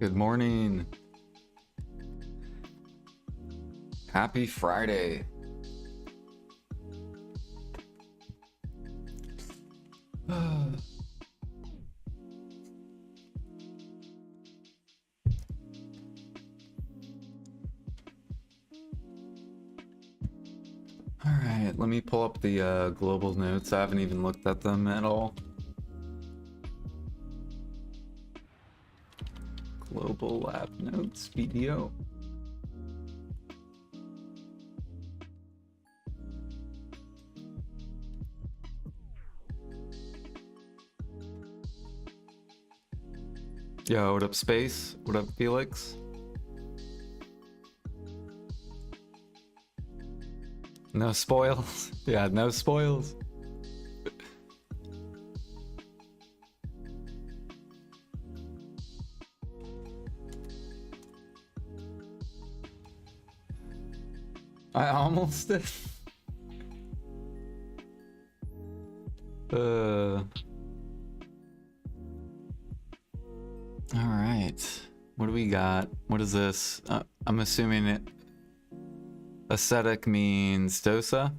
Good morning. Happy Friday. All right, let me pull up the global notes. I haven't even looked at them at all. Global lab notes, BDO. Yo, what up, Space? What up, Felix? No spoils? Yeah, no spoils. I almost did. All right. What do we got? What is this? I'm assuming it. Aesthetic means dosa.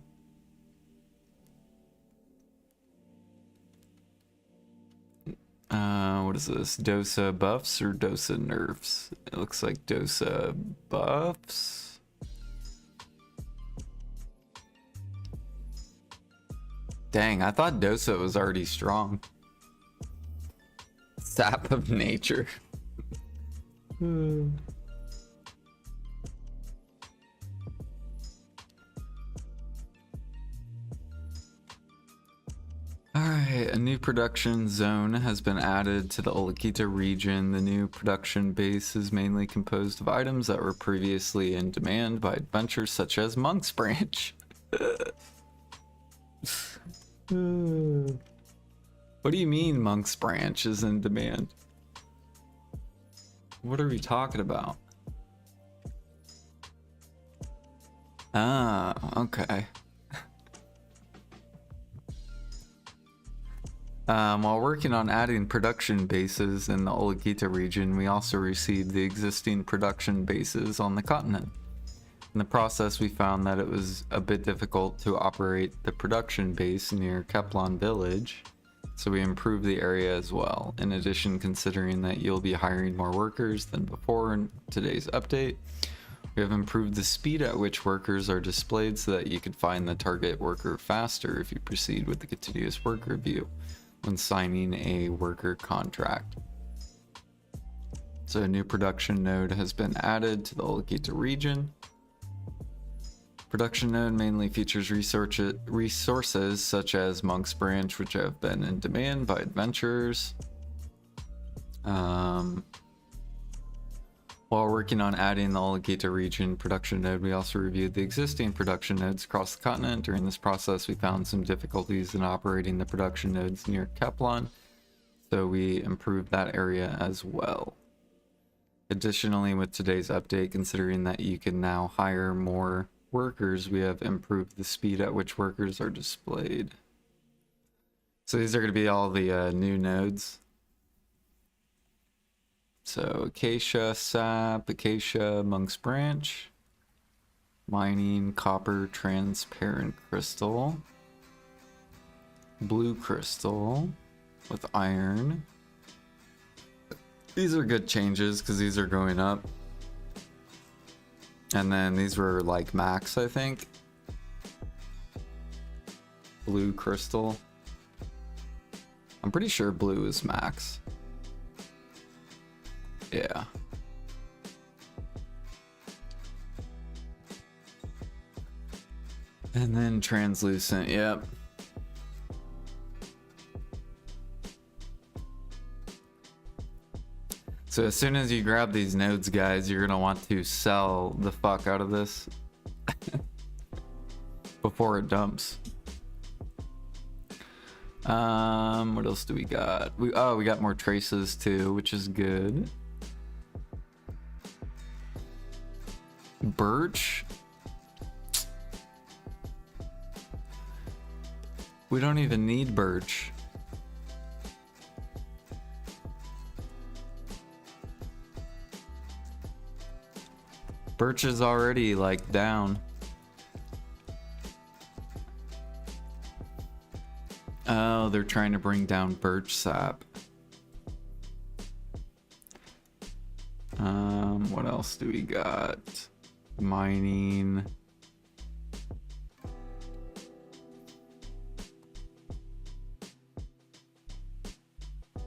What is this? Dosa buffs or dosa nerfs? It looks like dosa buffs. Dang, I thought dosa was already strong. Sap of nature. Alright, a new production zone has been added to the Olakita region. The new production base is mainly composed of items that were previously in demand by adventurers such as Monk's Branch. What do you mean Monk's Branch is in demand? What are we talking about? Ah, okay. While working on adding production bases in the Olakita region, we also received the existing production bases on the continent. In the process, we found that it was a bit difficult to operate the production base near Keplon village, so we improved the area as well. In addition, considering that you'll be hiring more workers than before in today's update, we have improved the speed at which workers are displayed so that you can find the target worker faster if you proceed with the continuous worker view when signing a worker contract. So a new production node has been added to the Olakita region. Production node mainly features resources such as Monk's Branch, which have been in demand by adventurers. While working on adding the Olakita region production node, we also reviewed the existing production nodes across the continent. During this process, we found some difficulties in operating the production nodes near Keplon, so we improved that area as well. Additionally, with today's update, considering that you can now hire more workers, we have improved the speed at which workers are displayed. So these are going to be all the new nodes. So Acacia, Sap, Acacia, Monk's Branch, Mining, Copper, Transparent Crystal, Blue Crystal with Iron. These are good changes because these are going up. And then these were like max, I think. Blue Crystal. I'm pretty sure blue is max. Yeah. And then translucent, yep. So as soon as you grab these nodes, guys, you're gonna want to sell the fuck out of this before it dumps. What else do we got? We got more traces too, which is good. Birch. We don't even need birch. Birch is already like down. Oh, they're trying to bring down birch sap. What else do we got? Mining.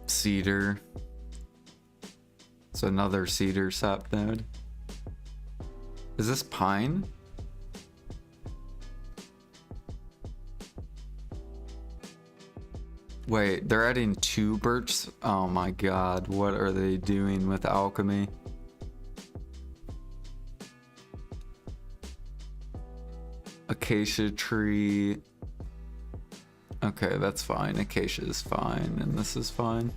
Cedar. So another cedar sap node. Is this pine? Wait, they're adding 2 birch? Oh my god, what are they doing with alchemy? Acacia tree. Okay, that's fine. Acacia is fine, and this is fine.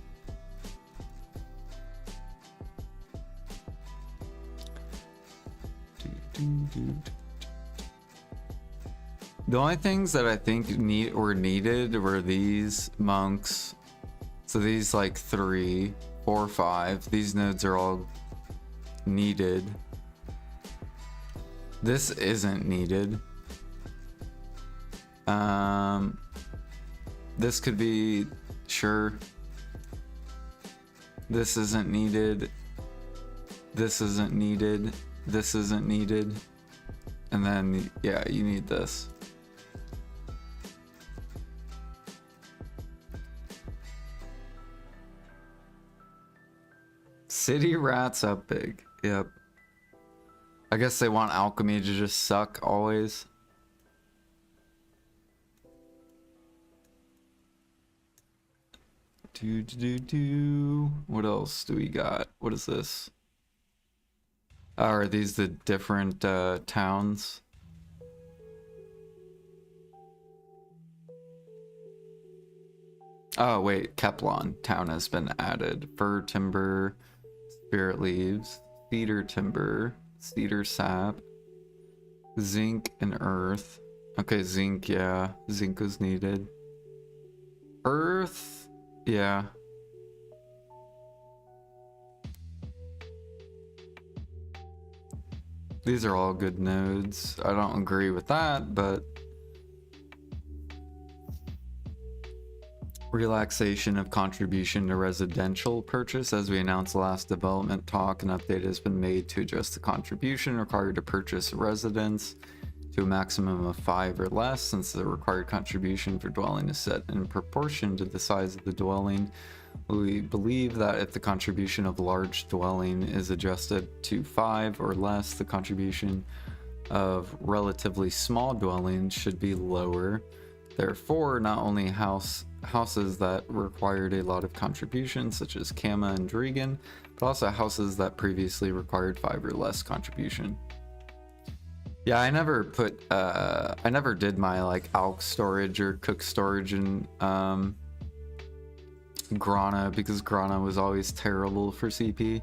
The only things that I think were needed were these monks. So these like 3, 4, 5. These nodes are all needed. This isn't needed. This could be, sure. This isn't needed. This isn't needed. This isn't needed. And then, yeah, you need this. City rats up big. Yep. I guess they want alchemy to just suck always. What else do we got? What is this? Are these the different towns? Oh wait, Keplon town has been added. Fir timber, spirit leaves, cedar timber, cedar sap, zinc and earth. Okay, zinc, yeah, zinc is needed. Earth, yeah. These are all good nodes. I don't agree with that, but relaxation of contribution to residential purchase. As we announced last development talk, an update has been made to adjust the contribution required to purchase a residence to a maximum of 5 or less, since the required contribution for dwelling is set in proportion to the size of the dwelling. We believe that if the contribution of large dwelling is adjusted to 5 or less, the contribution of relatively small dwellings should be lower. Therefore, not only houses that required a lot of contribution, such as Kama and Drigan, but also houses that previously required 5 or less contribution. Yeah, I never did my like alk storage or cook storage in Grana, because Grana was always terrible for CP.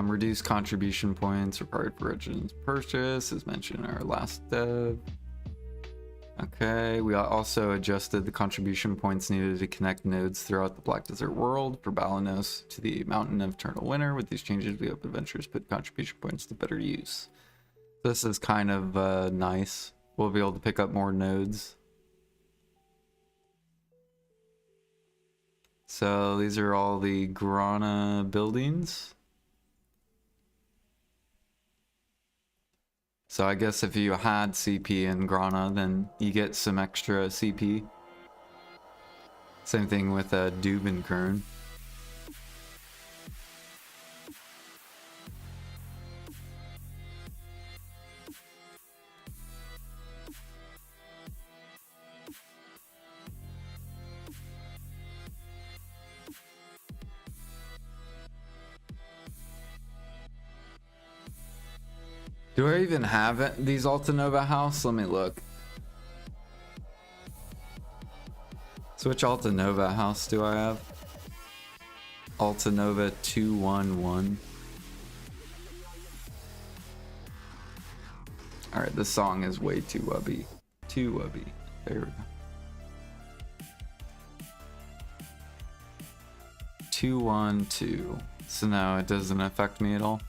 Reduce contribution points required for residence purchase, as mentioned in our last dev. Okay, we also adjusted the contribution points needed to connect nodes throughout the Black Desert world for Balanos to the Mountain of Eternal Winter. With these changes, we hope adventurers put contribution points to better use. This is kind of nice. We'll be able to pick up more nodes. So these are all the Grana buildings. So I guess if you had CP in Grana, then you get some extra CP. Same thing with Duvenkern. Do I even have these Altanova house? Let me look. So which Altanova house do I have? Altanova 211. Alright, this song is way too wubby. Too wubby. There we go. 212. So now it doesn't affect me at all.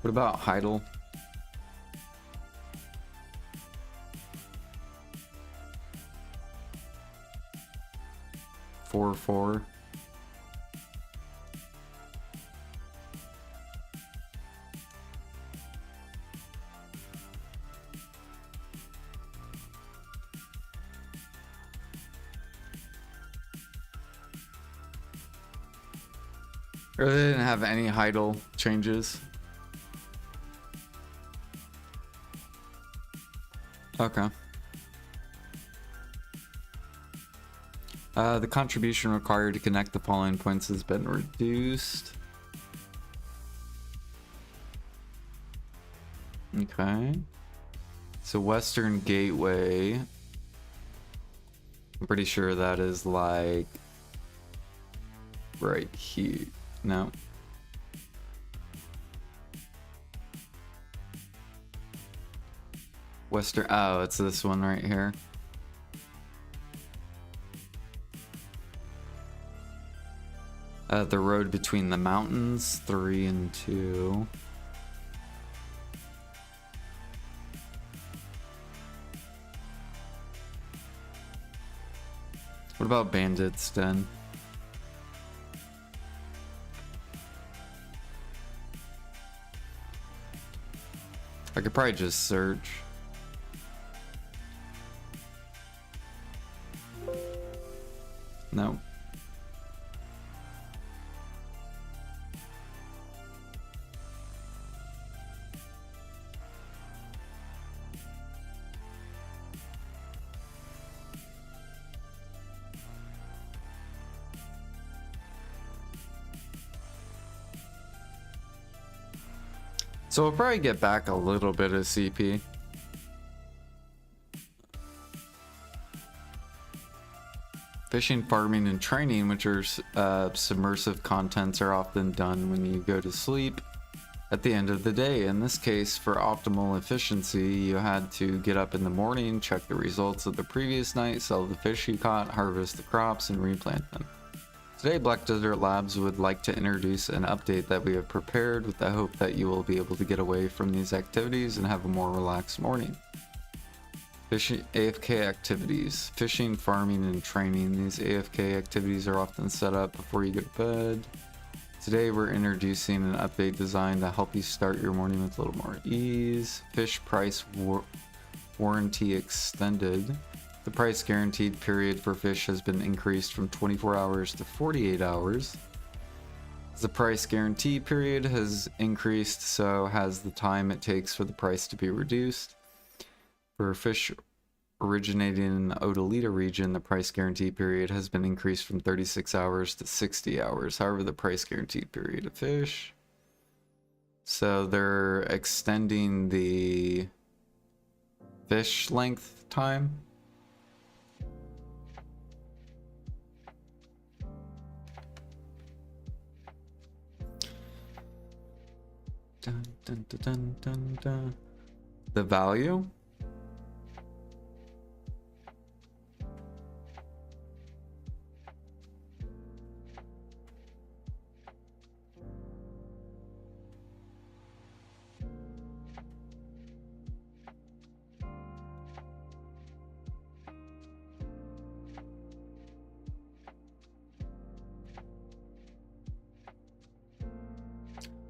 What about Heidel? Four. Or they didn't have any Heidel changes. Okay. The contribution required to connect the following points has been reduced. Okay. So Western Gateway. I'm pretty sure that is like right here. No. Western, oh, it's this one right here. The road between the mountains, 3 and 2. What about Bandits Den? I could probably just search. No. So we'll probably get back a little bit of CP. Fishing, farming, and training, which are submersive contents, are often done when you go to sleep at the end of the day. In this case, for optimal efficiency, you had to get up in the morning, check the results of the previous night, sell the fish you caught, harvest the crops, and replant them. Today, Black Desert Labs would like to introduce an update that we have prepared with the hope that you will be able to get away from these activities and have a more relaxed morning. Fishing AFK activities. Fishing, farming, and training. These AFK activities are often set up before you go to bed. Today we're introducing an update designed to help you start your morning with a little more ease. Fish price warranty extended. The price guaranteed period for fish has been increased from 24 hours to 48 hours. The price guarantee period has increased, so has the time it takes for the price to be reduced. For fish originating in the Odalita region, the price guarantee period has been increased from 36 hours to 60 hours. However, the price guarantee period of fish. So they're extending the fish length time. Dun, dun, dun, dun, dun, dun. The value?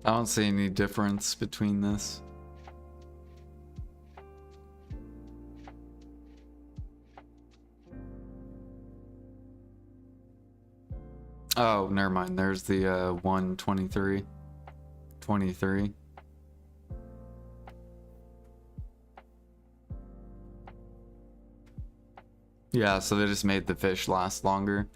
I don't see any difference between this. Oh, never mind. There's the 123. 23. Yeah, so they just made the fish last longer.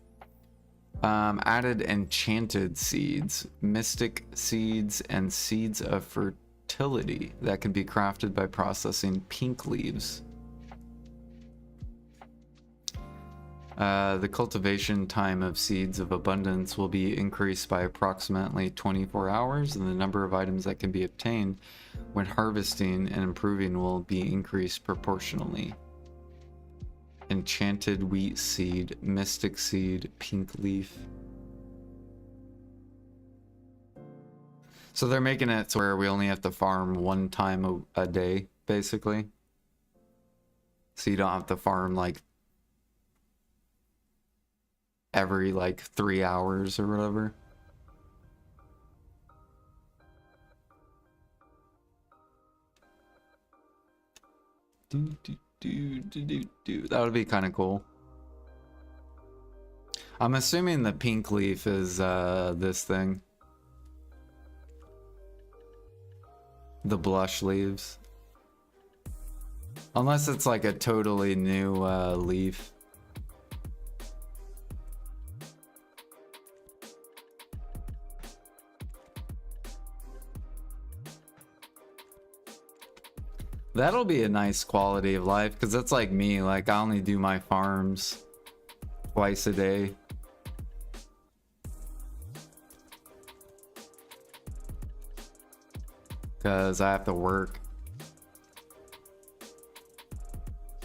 Added enchanted seeds, mystic seeds, and seeds of fertility that can be crafted by processing pink leaves. The cultivation time of seeds of abundance will be increased by approximately 24 hours, and the number of items that can be obtained when harvesting and improving will be increased proportionally. Enchanted wheat seed, mystic seed, pink leaf. So they're making it to where we only have to farm one time a day, basically. So you don't have to farm like every like 3 hours or whatever. That would be kind of cool. I'm assuming the pink leaf is this thing. The blush leaves. Unless it's like a totally new leaf. That'll be a nice quality of life, because that's like me. Like, I only do my farms twice a day. Because I have to work.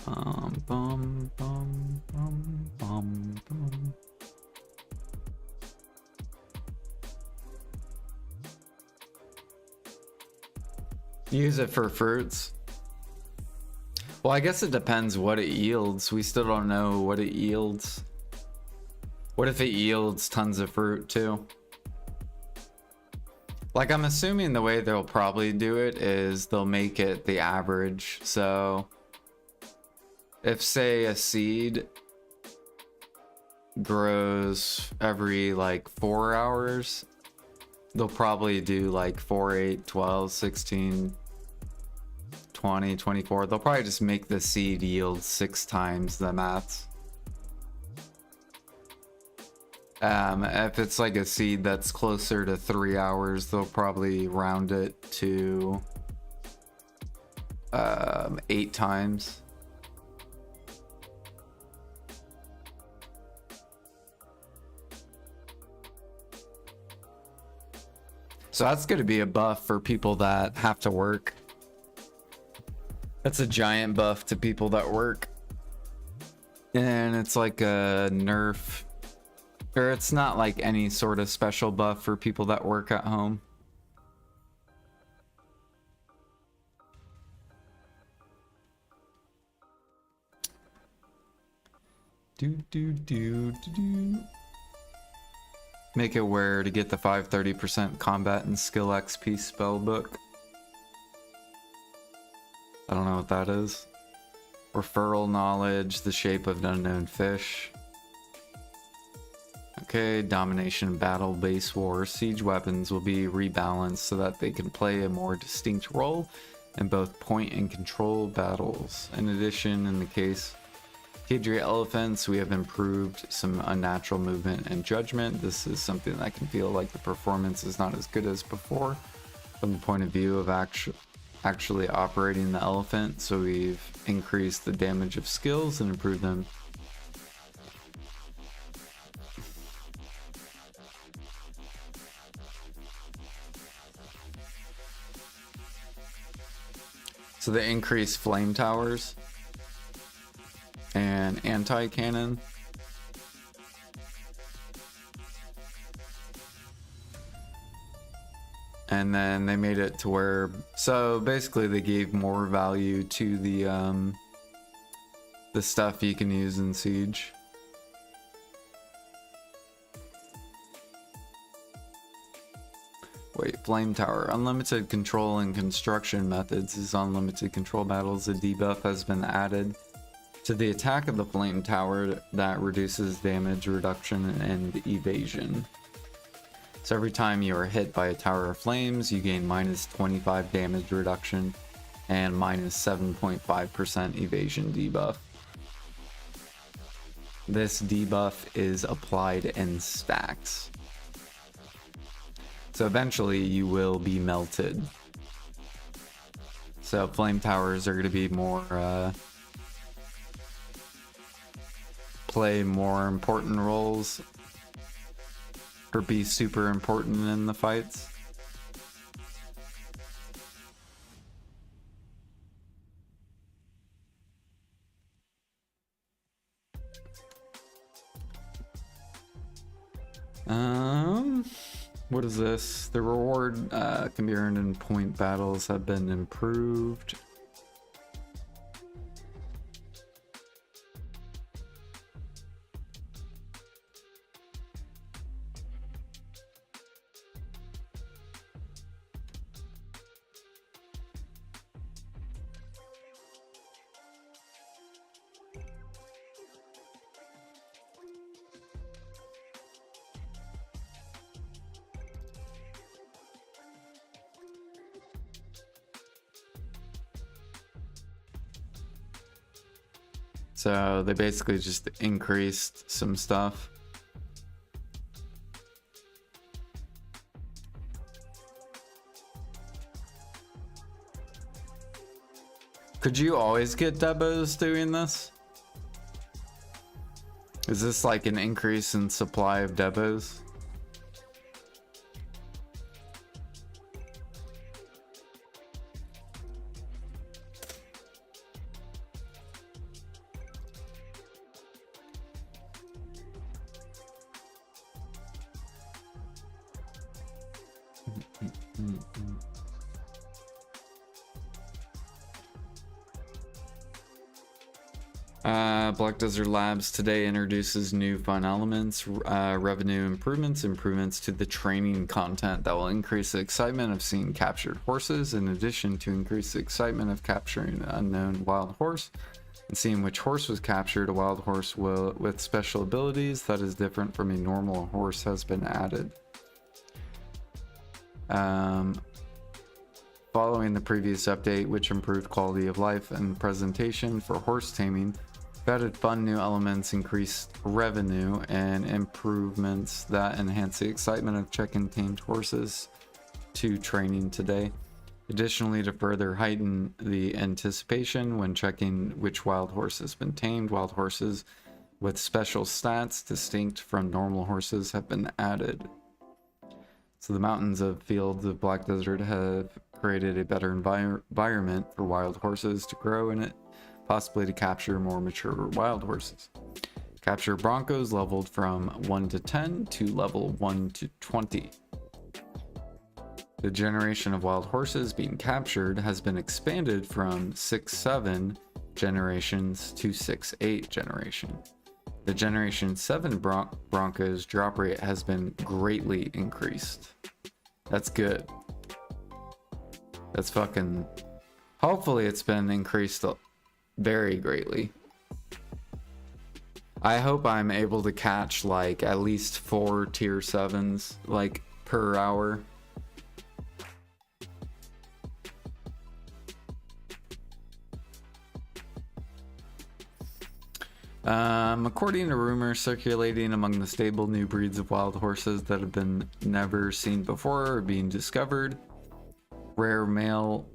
Bum, bum, bum, bum, bum, bum. Use it for fruits. Well, I guess it depends what it yields. We still don't know what it yields. What if it yields tons of fruit too? Like, I'm assuming the way they'll probably do it is they'll make it the average. So if, say, a seed grows every like 4 hours, they'll probably do like 4, 8, 12, 16, 20, 24. They'll probably just make the seed yield 6 times the maths. If it's like a seed that's closer to 3 hours, they'll probably round it to 8 times. So that's going to be a buff for people that have to work. That's a giant buff to people that work. And it's like a nerf. Or it's not like any sort of special buff for people that work at home. Make it where to get the 530% combat and skill XP spell book. I don't know what that is. Referral knowledge, the shape of an unknown fish. Okay, domination, battle, base war, siege weapons will be rebalanced so that they can play a more distinct role in both point and control battles. In addition, in the case Cadre elephants, we have improved some unnatural movement and judgment. This is something that can feel like the performance is not as good as before from the point of view of actually operating the elephant. So we've increased the damage of skills and improved them. So they increased flame towers and anti-cannon. And then they made it to where, so basically they gave more value to the stuff you can use in Siege. Wait, Flame Tower. Unlimited control and construction methods is unlimited control battles. A debuff has been added to the attack of the Flame Tower that reduces damage reduction and evasion. So every time you are hit by a tower of flames, you gain minus 25 damage reduction and minus 7.5% evasion debuff. This debuff is applied in stacks. So eventually you will be melted. So flame towers are going to be more, play more important roles, or be super important in the fights. What is this? The reward can be earned in point battles have been improved. So they basically just increased some stuff. Could you always get debos doing this? Is this like an increase in supply of debos? Black Desert Labs today introduces new fun elements, revenue improvements to the training content that will increase the excitement of seeing captured horses, in addition to increase the excitement of capturing an unknown wild horse and seeing which horse was captured. A wild horse with special abilities that is different from a normal horse has been added. Following the previous update, which improved quality of life and presentation for horse taming, added fun new elements, increased revenue, and improvements that enhance the excitement of checking tamed horses to training today. Additionally, to further heighten the anticipation when checking which wild horse has been tamed, wild horses with special stats distinct from normal horses have been added. So the mountains of fields of Black Desert have created a better environment for wild horses to grow in it, possibly to capture more mature wild horses. Capture broncos leveled from 1 to 10 to level 1 to 20. The generation of wild horses being captured has been expanded from 6-7 generations to 6-8 generation. The generation 7 broncos drop rate has been greatly increased. That's good. That's fucking... Hopefully it's been increased very greatly. I hope I'm able to catch like at least 4 tier 7s like per hour. According to rumors circulating among the stable, new breeds of wild horses that have been never seen before are being discovered. Rare male.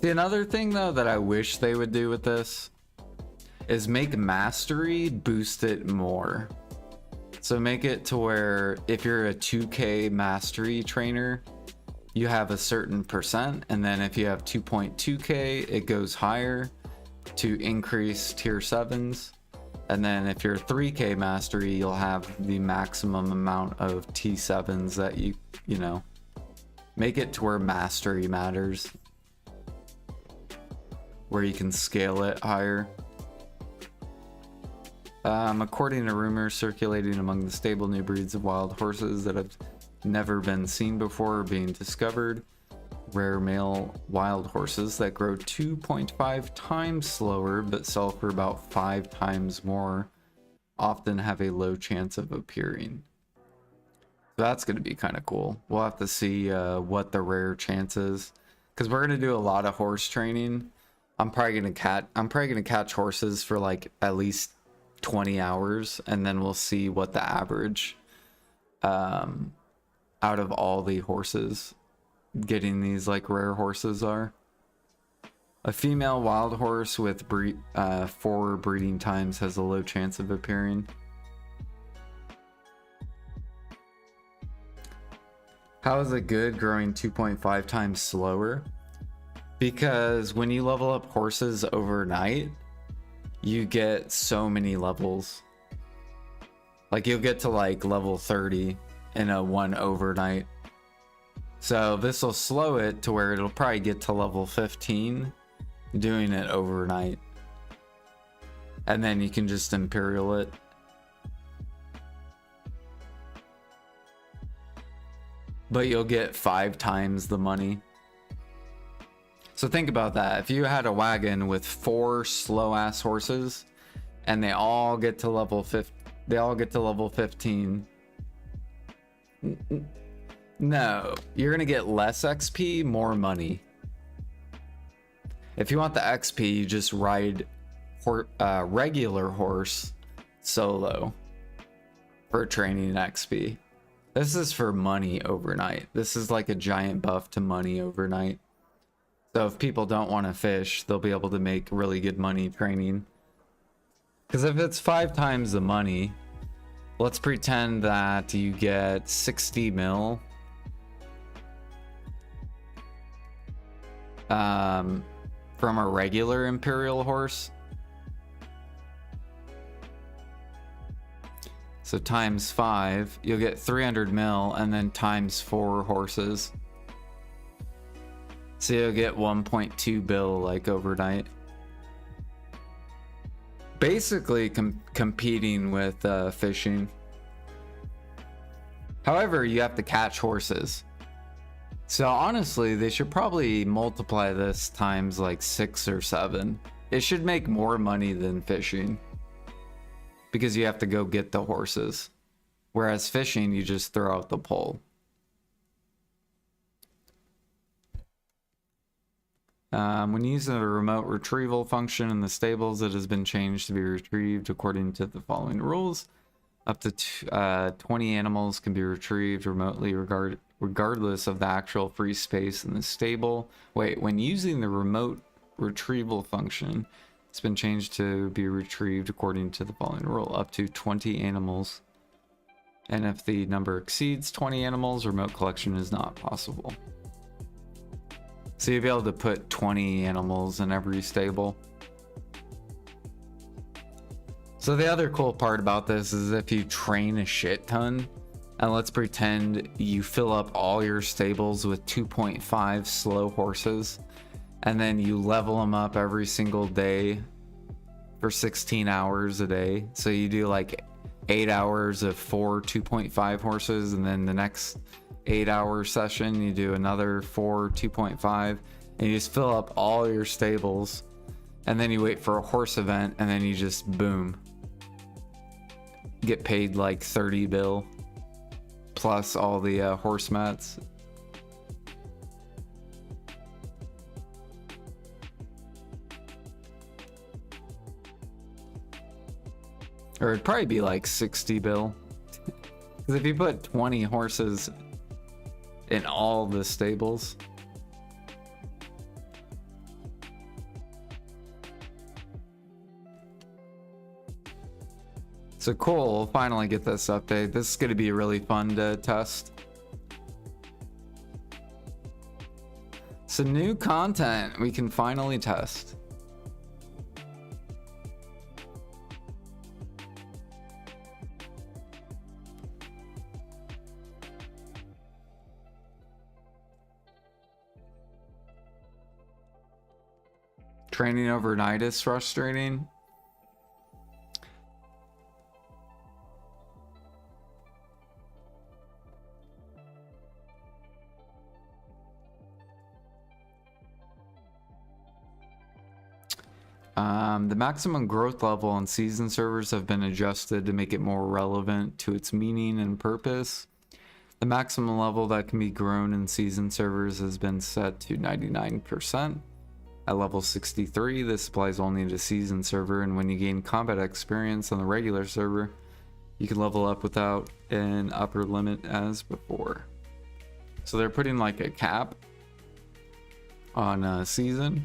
See, another thing though that I wish they would do with this is make mastery boost it more. So make it to where if you're a 2k mastery trainer, you have a certain percent, and then if you have 2.2k, it goes higher to increase tier 7s. And then if you're 3k mastery, you'll have the maximum amount of T7s that you know, make it to where mastery matters, where you can scale it higher. According to rumors circulating among the stable, new breeds of wild horses that have never been seen before are being discovered. Rare male wild horses that grow 2.5 times slower but sell for about 5 times more often have a low chance of appearing. So that's going to be kind of cool. We'll have to see what the rare chance is, because we're going to do a lot of horse training. I'm probably going to catch horses for like at least 20 hours, and then we'll see what the average out of all the horses getting these like rare horses are. A female wild horse with 4 breeding times has a low chance of appearing. How is it good growing 2.5 times slower? Because when you level up horses overnight, you get so many levels. Like you'll get to like level 30 in a 1 overnight. So this will slow it to where it'll probably get to level 15 doing it overnight. And then you can just Imperial it. But you'll get 5 times the money. So think about that. If you had a wagon with 4 slow-ass horses and they all get to level 15. No, you're gonna get less XP, more money. If you want the XP, you just ride regular horse solo for training XP. This is for money overnight. This is like a giant buff to money overnight. So if people don't want to fish, they'll be able to make really good money training. Because if it's 5 times the money, let's pretend that you get 60 mil. From a regular Imperial horse. So times 5, you'll get 300 mil, and then times 4 horses. So you'll get 1.2 bill like overnight. Basically competing with fishing. However, you have to catch horses. So honestly, they should probably multiply this times like 6 or 7. It should make more money than fishing. Because you have to go get the horses. Whereas fishing, you just throw out the pole. When using the remote retrieval function in the stables, it has been changed to be retrieved according to the following rules. Up to 20 animals can be retrieved remotely regardless of the actual free space in the stable. Wait, when using the remote retrieval function, it's been changed to be retrieved according to the following rule. Up to 20 animals. And if the number exceeds 20 animals, remote collection is not possible. So you'll be able to put 20 animals in every stable. So the other cool part about this is if you train a shit ton, and let's pretend you fill up all your stables with 2.5 slow horses, and then you level them up every single day for 16 hours a day. So you do like 8 hours of 4 2.5 horses, and then the next 8-hour session you do another 4 2.5, and you just fill up all your stables, and then you wait for a horse event, and then you just boom, get paid like 30 bill plus all the horse mats. Or it'd probably be like 60 bill. Because if you put 20 horses in all the stables. So cool, we'll finally get this update. This is going to be really fun to test. Some new content we can finally test. Training overnight is frustrating. The maximum growth level on season servers have been adjusted to make it more relevant to its meaning and purpose. The maximum level that can be grown in season servers has been set to 99%. At level 63, this applies only to season server, and when you gain combat experience on the regular server, you can level up without an upper limit as before. So they're putting like a cap on season.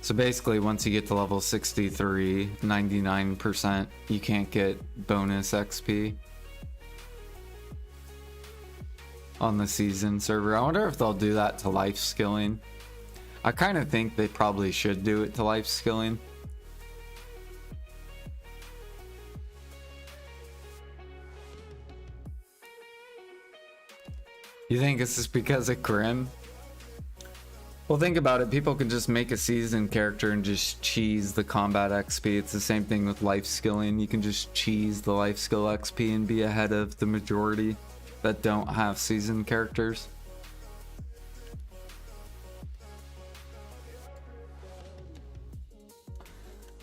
So basically, once you get to level 63, 99%, you can't get bonus XP on the season server. I wonder if they'll do that to life skilling. I kind of think they probably should do it to life skilling. You think this is because of Grim? Well, think about it. People can just make a seasoned character and just cheese the combat XP. It's the same thing with life skilling. You can just cheese the life skill XP and be ahead of the majority that don't have seasoned characters.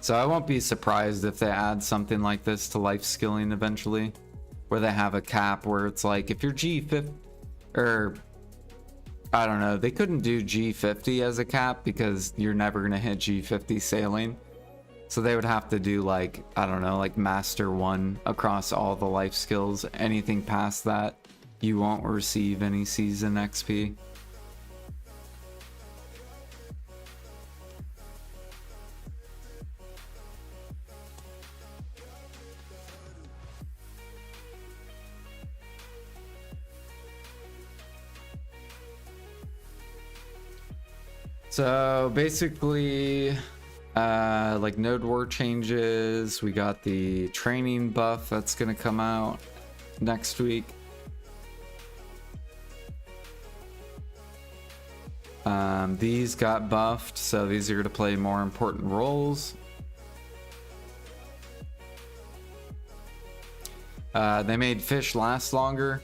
So I won't be surprised if they add something like this to life skilling eventually, where they have a cap where it's like if you're G50 or I don't know, they couldn't do G50 as a cap because you're never going to hit G50 sailing. So they would have to do like, I don't know, like Master 1 across all the life skills. Anything past that, you won't receive any season XP. So basically, like node war changes, we got the training buff that's gonna come out next week. These got buffed, so these are gonna play more important roles. They made fish last longer,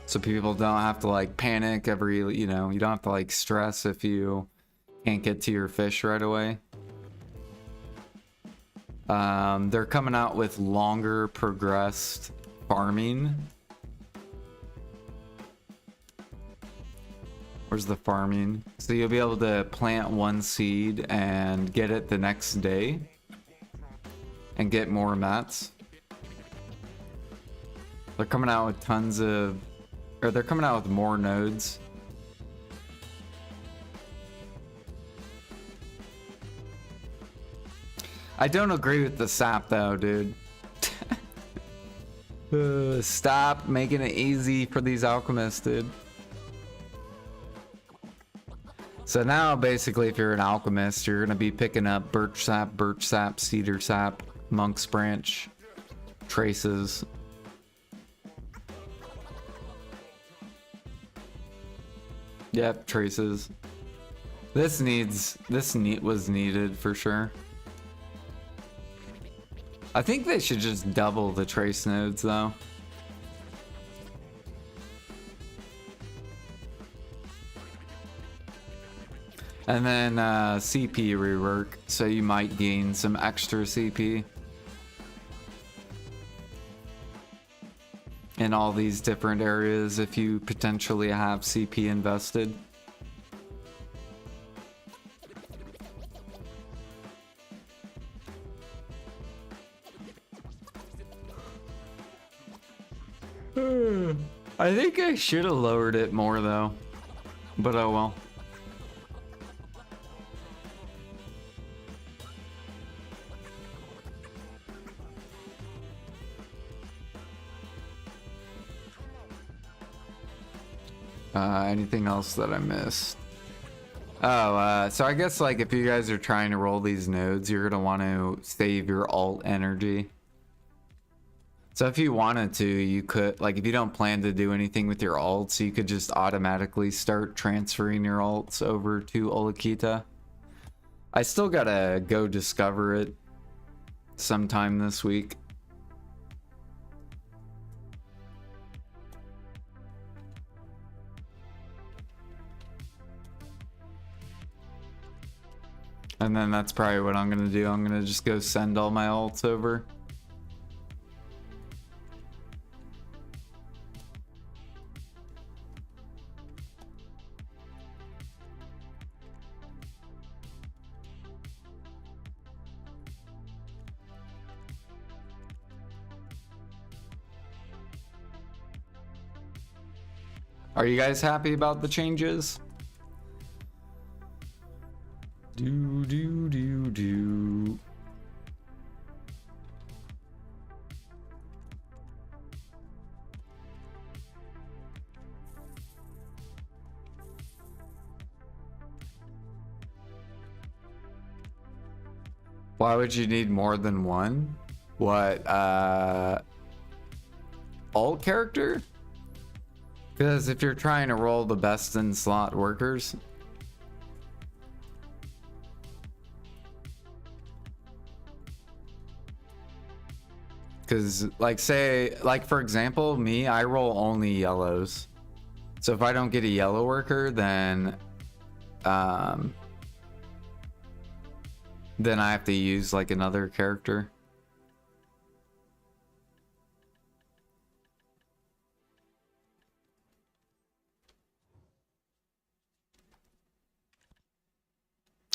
so people don't have to like panic every, you know, you don't have to like stress if you can't get to your fish right away. They're coming out with longer progressed farming. Where's the farming? So you'll be able to plant one seed and get it the next day and get more mats. They're coming out with tons of, or they're coming out with more nodes. I don't agree with the sap though, dude. Stop making it easy for these alchemists, dude. So now basically if you're an alchemist, you're gonna be picking up birch sap, cedar sap, monk's branch, traces. Yep, traces. This was needed for sure. I think they should just double the trace nodes though. And then CP rework, so you might gain some extra CP in all these different areas if you potentially have CP invested. I think I should have lowered it more though, but oh well. Anything else that I missed? Oh, so I guess like if you guys are trying to roll these nodes, you're gonna want to save your alt energy. So if you wanted to, you could, like if you don't plan to do anything with your alts, you could just automatically start transferring your alts over to Olakita. I still gotta go discover it sometime this week. And then that's probably what I'm gonna do. I'm gonna just go send all my alts over. Are you guys happy about the changes? Do. Why would you need more than one? What, alt character? Because if you're trying to roll the best in slot workers, because like say, like for example, me, I roll only yellows. So if I don't get a yellow worker, then I have to use like another character.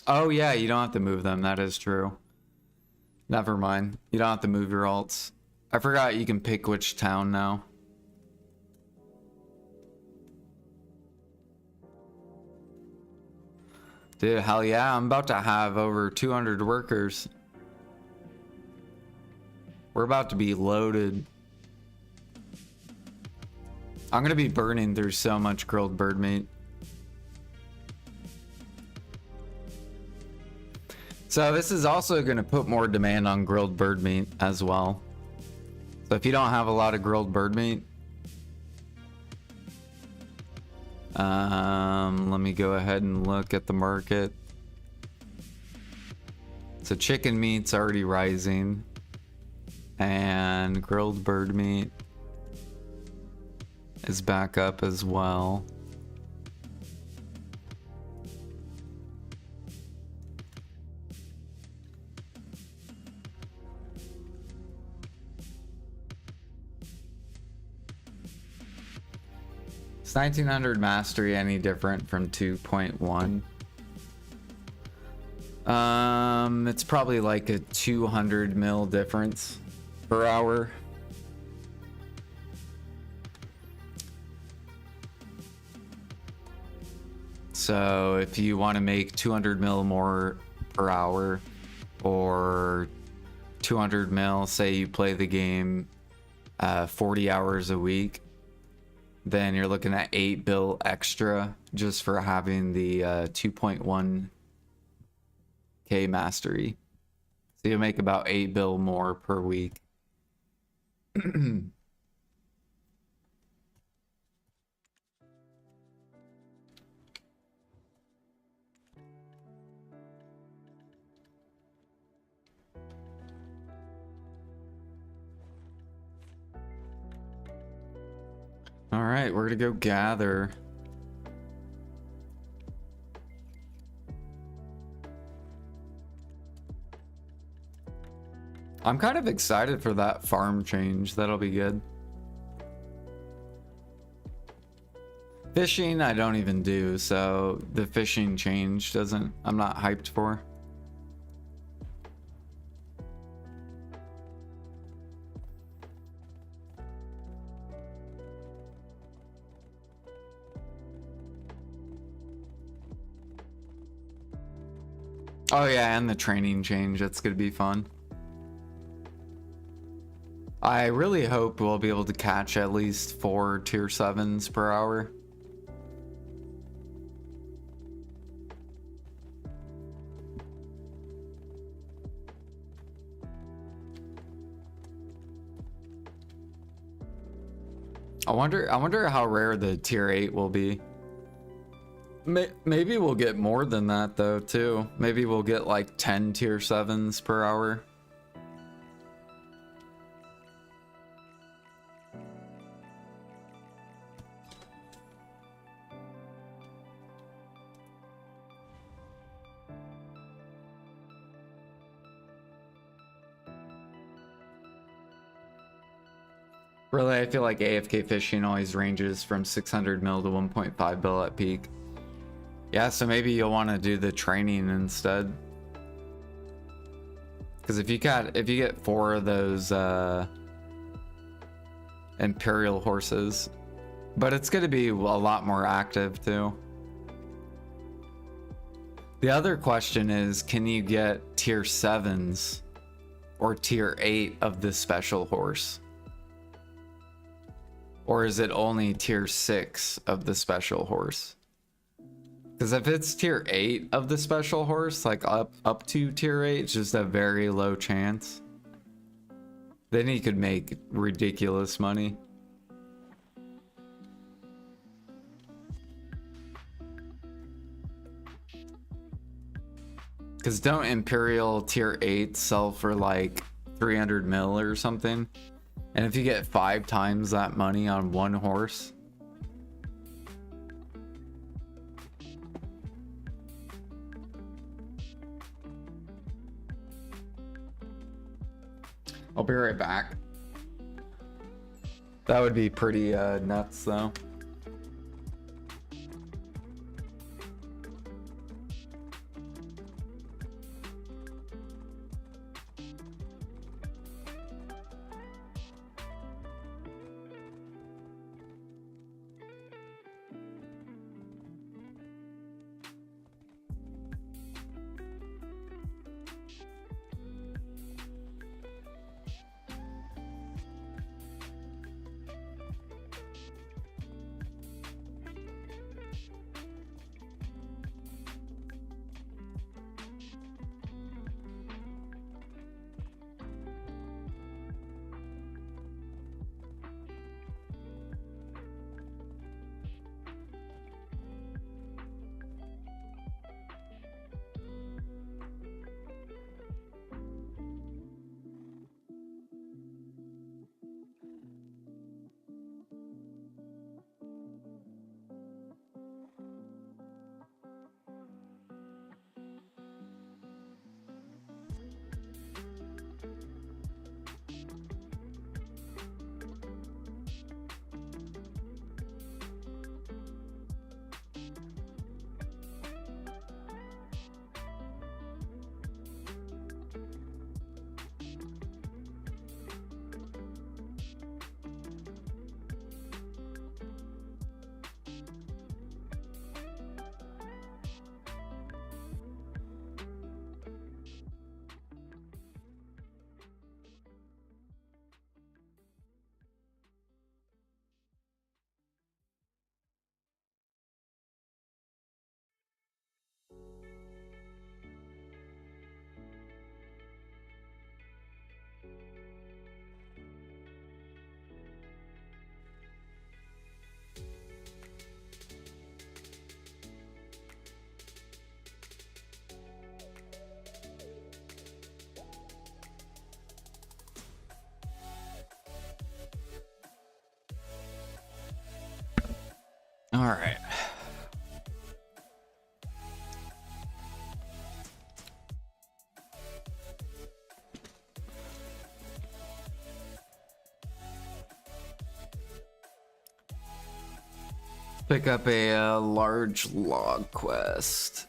Oh yeah, you don't have to move them. That is true. Never mind. You don't have to move your alts. I forgot you can pick which town now. Dude, hell yeah, I'm about to have over 200 workers. We're about to be loaded. I'm gonna be burning through so much grilled bird meat. So this is also gonna put more demand on grilled bird meat as well. So if you don't have a lot of grilled bird meat, let me go ahead and look at the market. So chicken meat's already rising, and grilled bird meat is back up as well. Is 1900 mastery any different from 2.1? It's probably like a 200 mil difference per hour. So if you want to make 200 mil more per hour, or 200 mil, say you play the game 40 hours a week, then you're looking at 8 bill extra just for having the 2.1k mastery. So you make about 8 bill more per week. All right, we're gonna go gather. I'm kind of excited for that farm change. That'll be good. Fishing, I don't even do, so the fishing change I'm not hyped for. Oh yeah, and the training change, that's gonna be fun. I really hope we'll be able to catch at least 4 tier 7s per hour. I wonder how rare the tier 8 will be. Maybe we'll get more than that though too. Maybe we'll get like 10 tier 7s per hour. Really, I feel like AFK fishing always ranges from 600 mil to 1.5 bill at peak. Yeah, so maybe you'll want to do the training instead. Because if you get 4 of those Imperial horses, but it's going to be a lot more active too. The other question is, can you get tier 7s or tier 8 of the special horse? Or is it only tier 6 of the special horse? Because if it's tier 8 of the special horse, like up to tier 8, it's just a very low chance. Then he could make ridiculous money. Because don't Imperial tier 8 sell for like 300 mil or something? And if you get 5 times that money on one horse... I'll be right back. That would be pretty nuts though. All right. Pick up a large log quest.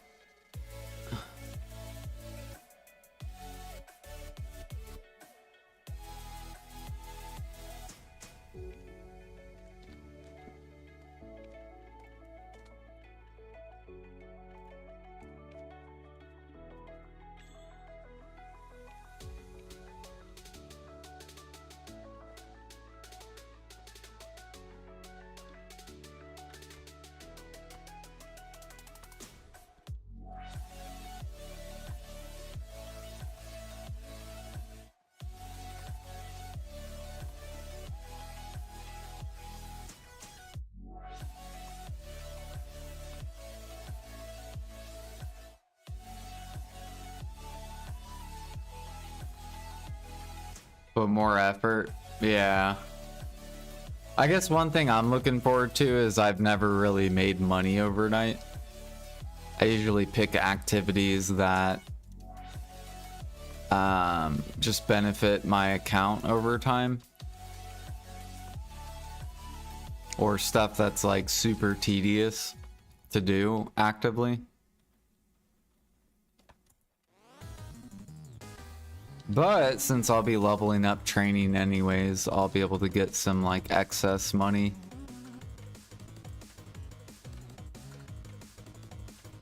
Put more effort. Yeah. I guess one thing I'm looking forward to is I've never really made money overnight. I usually pick activities that just benefit my account over time. Or stuff that's like super tedious to do actively. But since I'll be leveling up training anyways, I'll be able to get some like excess money.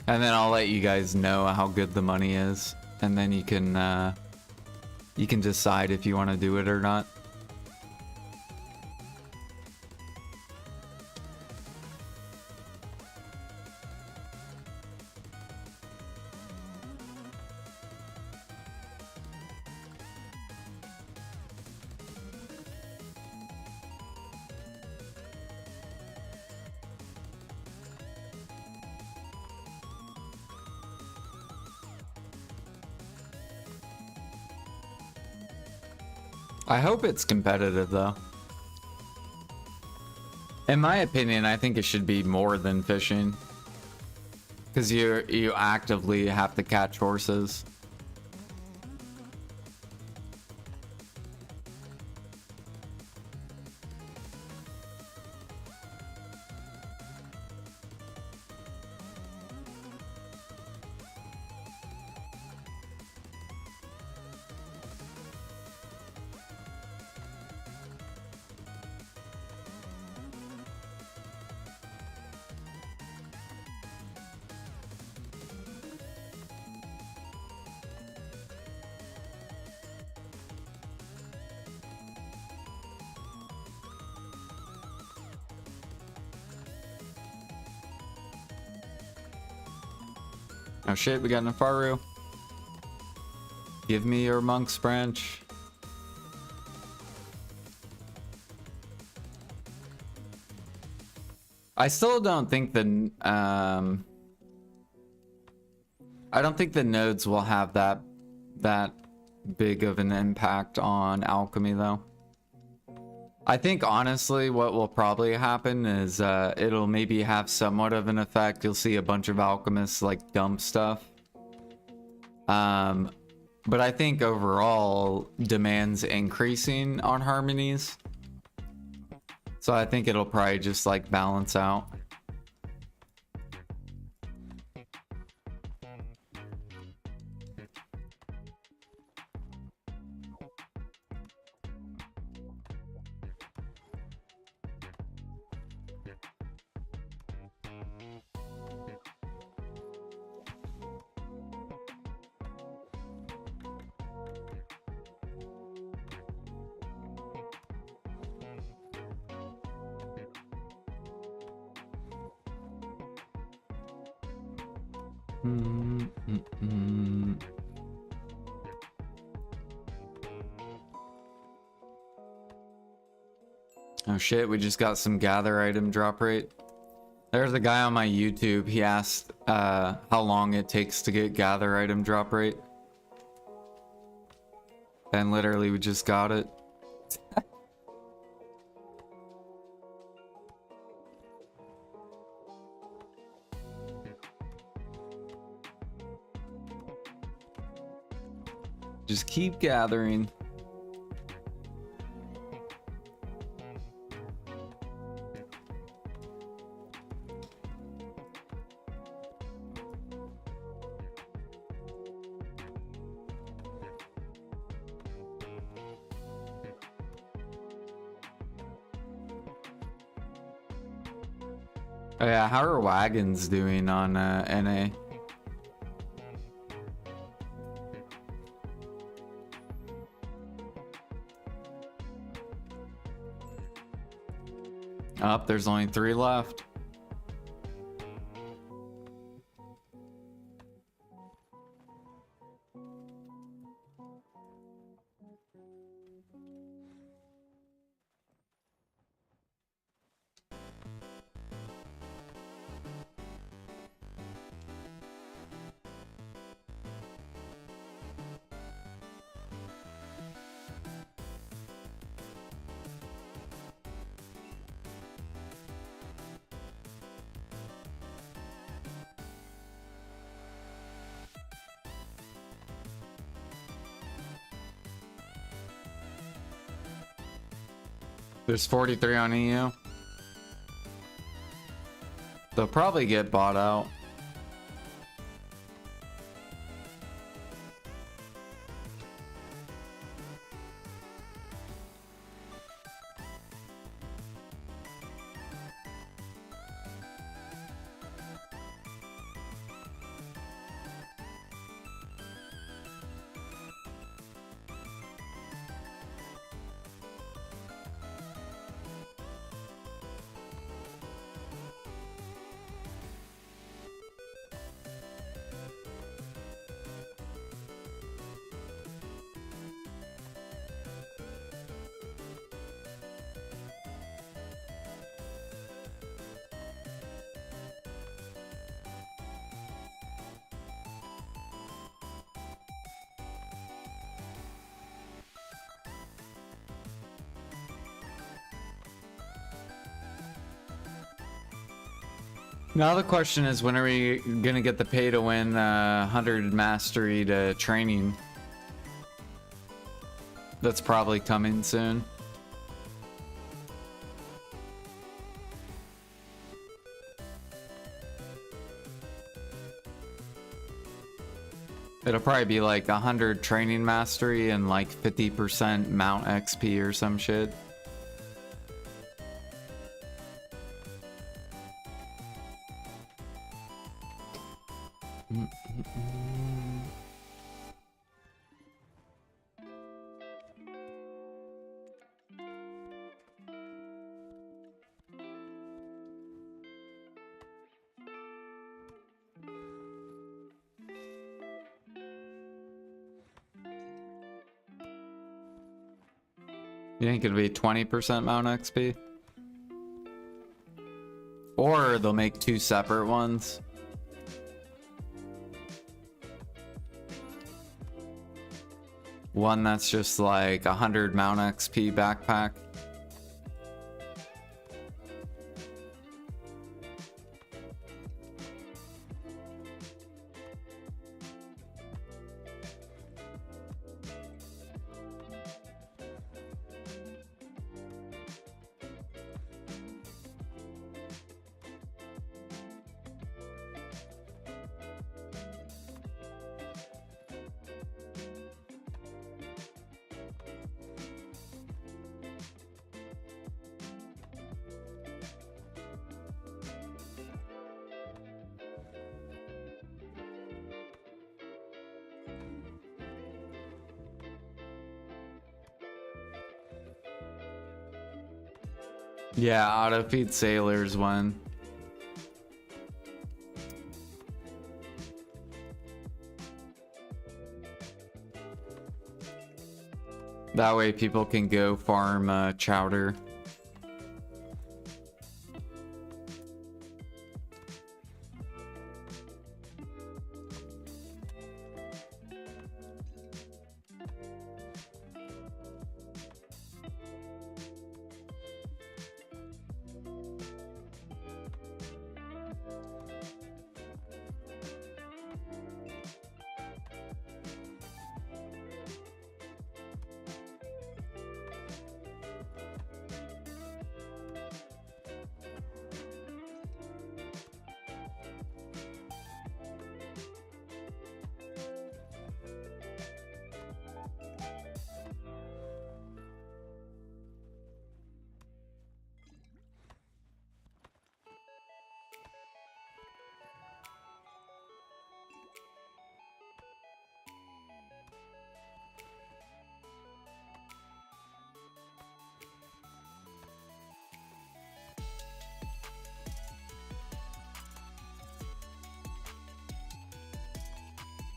And then I'll let you guys know how good the money is. And then you can decide if you want to do it or not. I hope it's competitive though. In my opinion, I think it should be more than fishing. Because you actively have to catch horses. Oh shit, we got Nefaru. Give me your monk's branch. I still don't think the I don't think the nodes will have that big of an impact on alchemy though. I think honestly what will probably happen is it'll maybe have somewhat of an effect. You'll see a bunch of alchemists like dump stuff. But I think overall demand's increasing on harmonies. So I think it'll probably just like balance out. Oh shit, we just got some gather item drop rate. There's a guy on my YouTube, he asked how long it takes to get gather item drop rate. And literally we just got it. Just keep gathering. Oh yeah, how are wagons doing on NA? Up, there's only 3 left. There's 43 on EU. They'll probably get bought out. Now the question is, when are we gonna get the pay to win 100 mastery to training? That's probably coming soon. It'll probably be like 100 training mastery and like 50% mount XP or some shit. You think it'll be 20% mount XP? Or they'll make 2 separate ones. One that's just like 100 mount XP backpack. Yeah, auto feed sailors one. That way people can go farm chowder.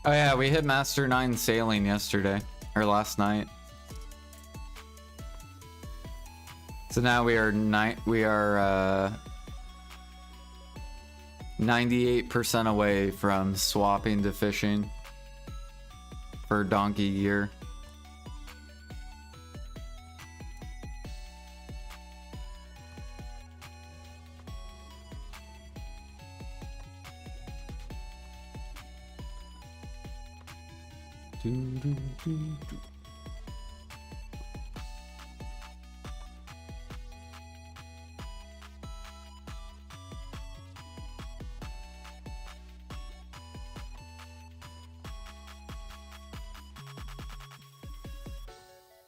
Oh yeah, we hit Master 9 sailing yesterday, or last night. So now we are 98% away from swapping to fishing for donkey gear.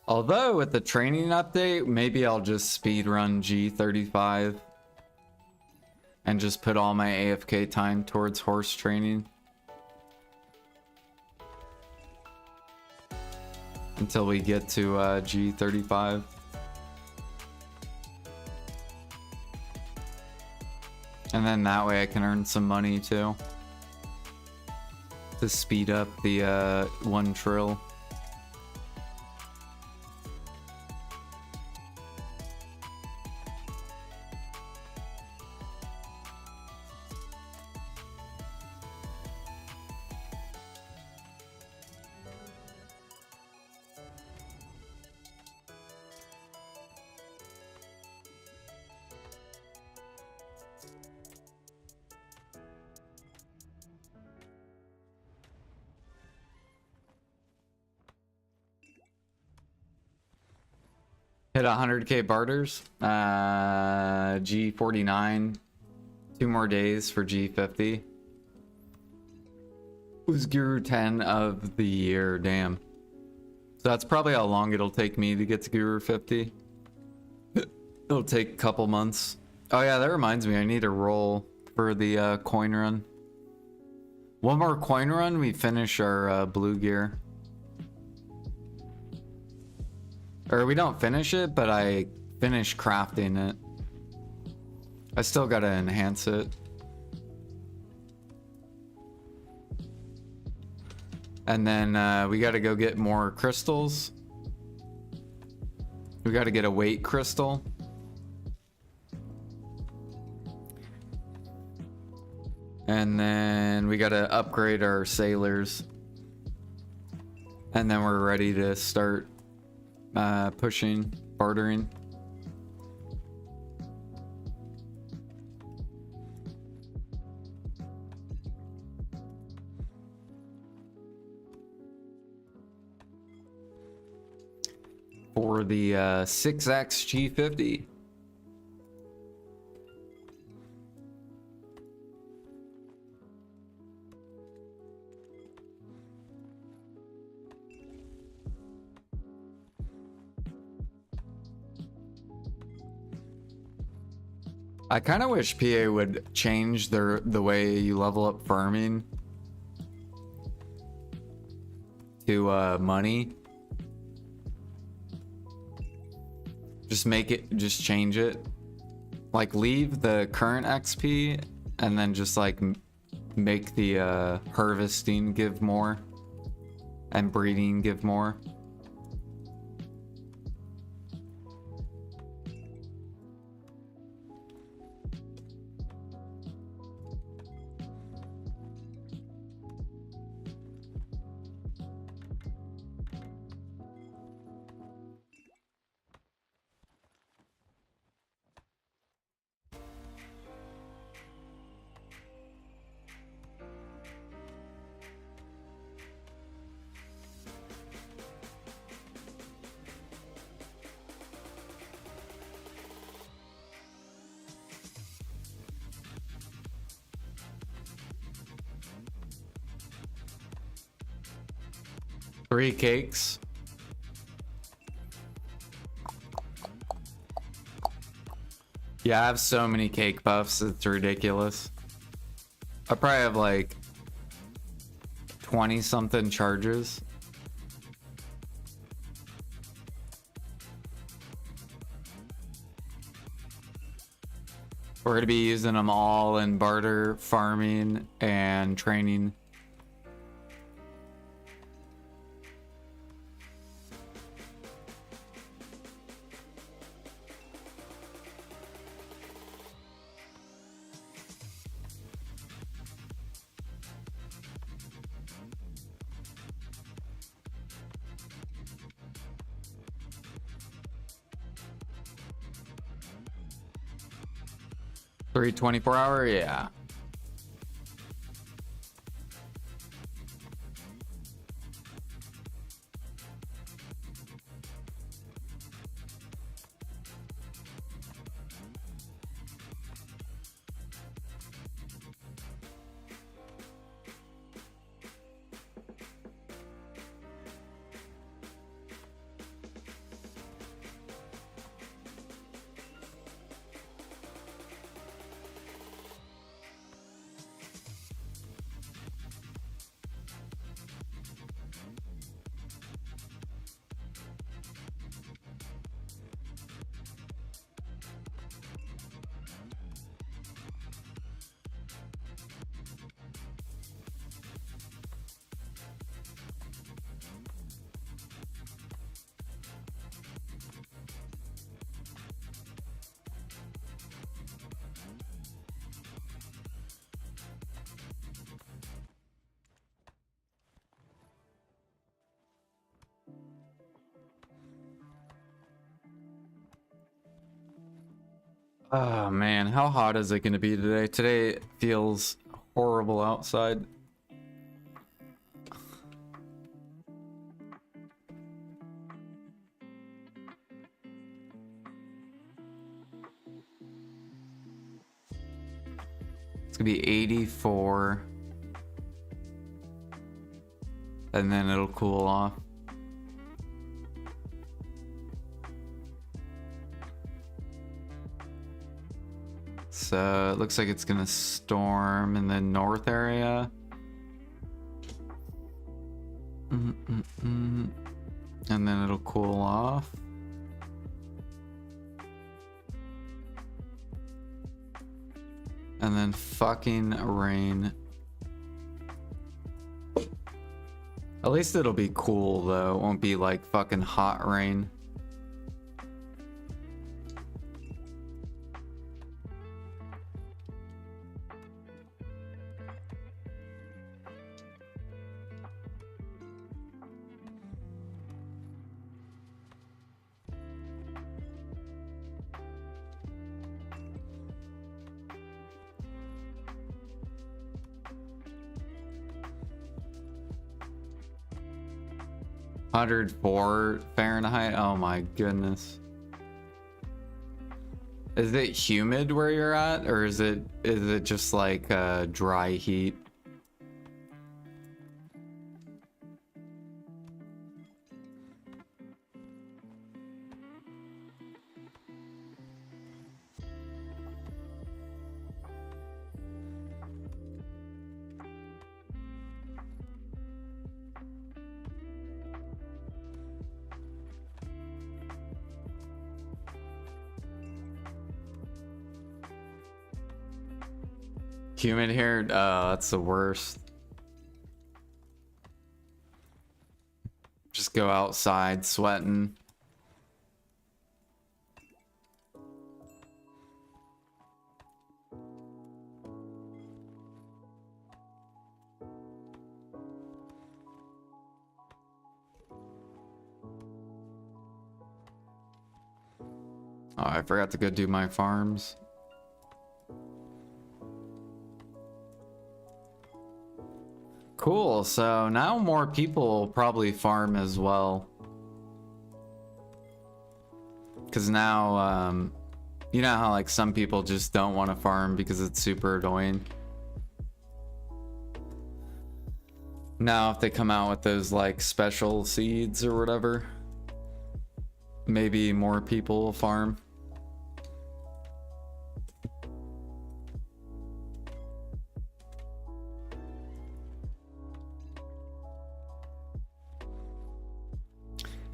Although with the training update, maybe I'll just speedrun G35 and just put all my AFK time towards horse training until we get to G35. And then that way I can earn some money too to speed up the 1 trill. Hit 100k barters. G49. 2 more days for G50. Was Guru 10 of the year, damn. So that's probably how long it'll take me to get to Guru 50. It'll take a couple months. Oh yeah, that reminds me, I need a roll for the coin run. One more coin run, we finish our blue gear. Or we don't finish it, but I finish crafting it. I still gotta enhance it. And then we gotta go get more crystals. We gotta get a weight crystal. And then we gotta upgrade our sailors. And then we're ready to start pushing, bartering. For the 6X G50. I kind of wish PA would change the way you level up farming to money. Just change it. Like leave the current XP and then just like make the harvesting give more and breeding give more. Three cakes. Yeah, I have so many cake puffs, it's ridiculous. I probably have like 20 something charges. We're gonna be using them all in barter, farming, and training. Three 24-hour, yeah. Oh man, how hot is it going to be today? Today feels horrible outside. It's gonna be 84. And then it'll cool off. So it looks like it's gonna storm in the north area. And then it'll cool off. And then fucking rain. At least it'll be cool though. It won't be like fucking hot rain. Fahrenheit. Oh my goodness. Is it humid where you're at, or is it just like dry heat? Humid here? That's the worst. Just go outside sweating. Oh, I forgot to go do my farms. Cool, so now more people will probably farm as well. Because now, you know how like some people just don't want to farm because it's super annoying? Now if they come out with those like special seeds or whatever, maybe more people will farm.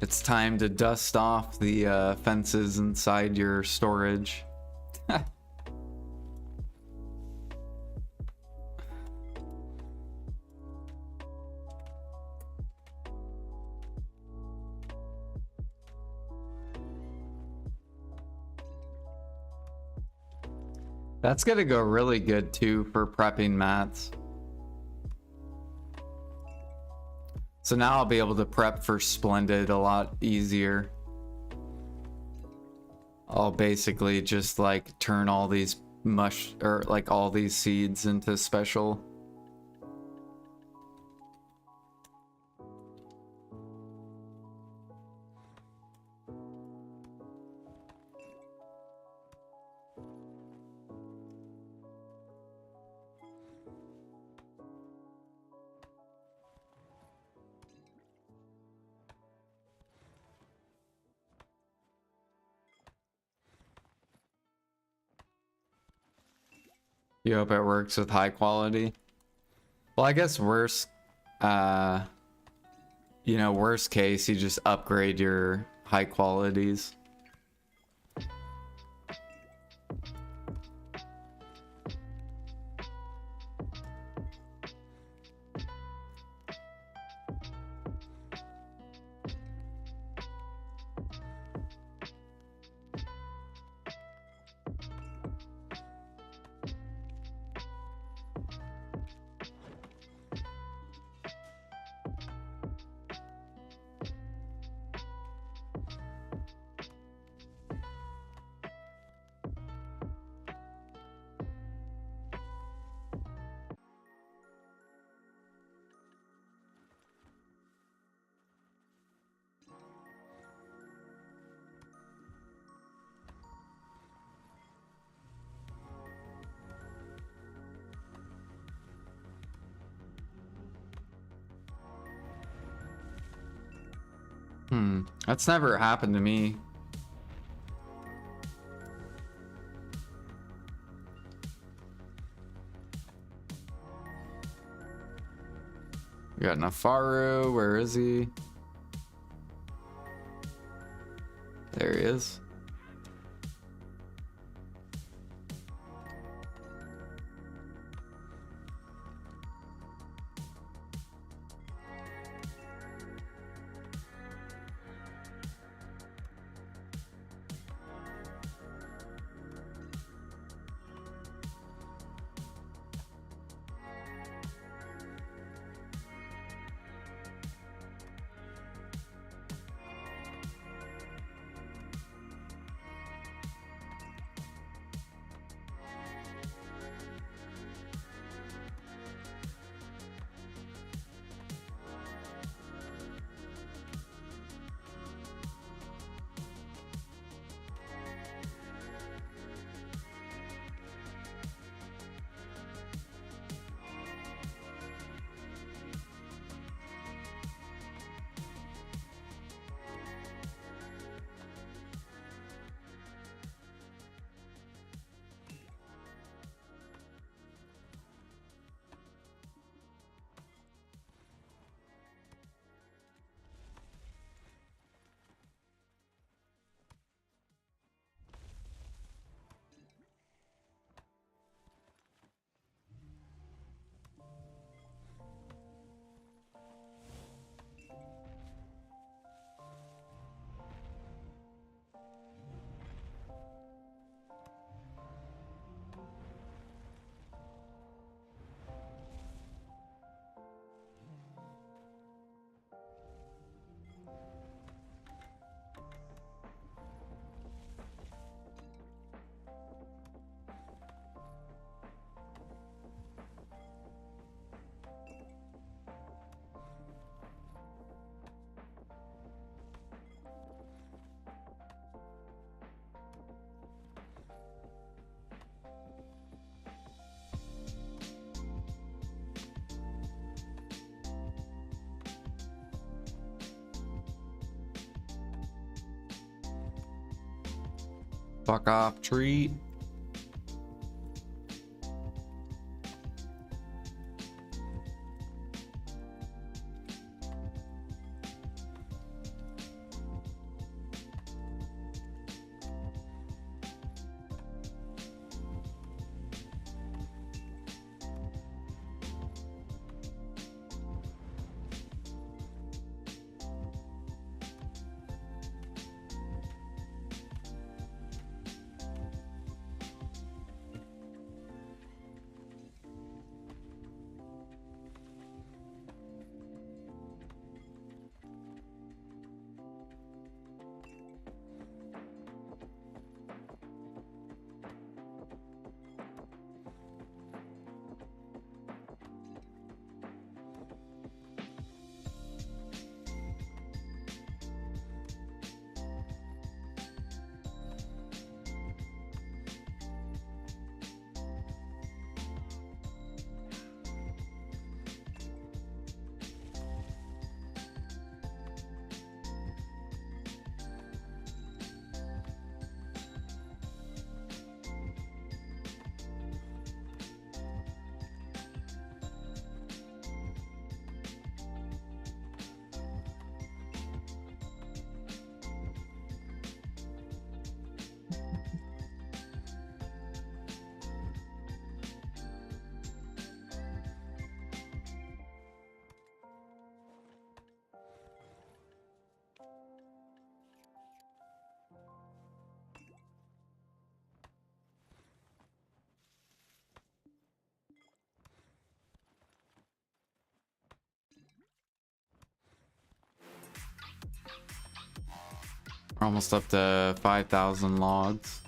It's time to dust off the fences inside your storage. That's gonna go really good too for prepping mats. So now I'll be able to prep for Splendid a lot easier. I'll basically just like turn all these or like all these seeds into special. You hope it works with high quality? Well, I guess worst, you know, worst case, you just upgrade your high qualities. That's never happened to me. We got Nafaru. Where is he? There he is. Fuck off, tree. We're almost up to 5,000 logs.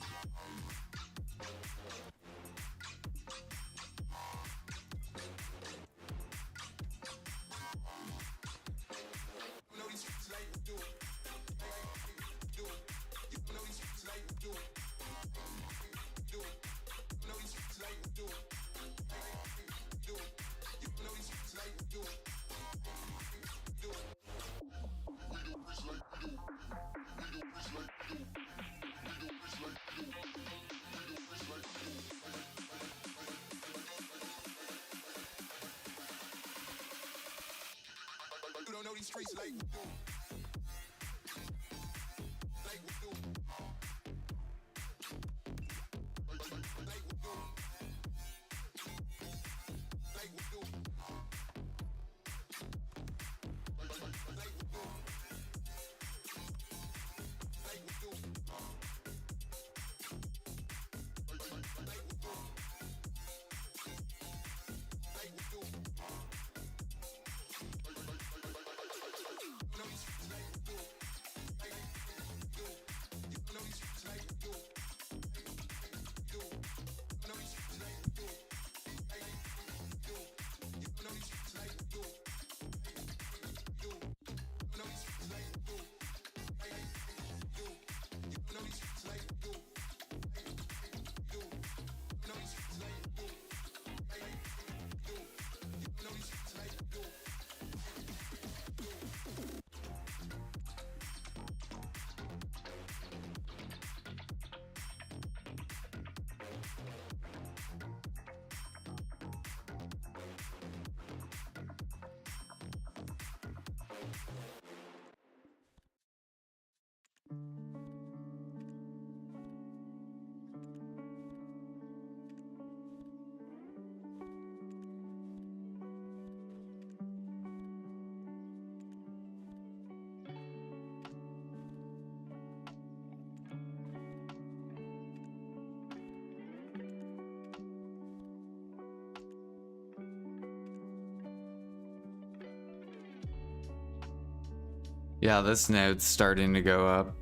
Yeah, this node's starting to go up.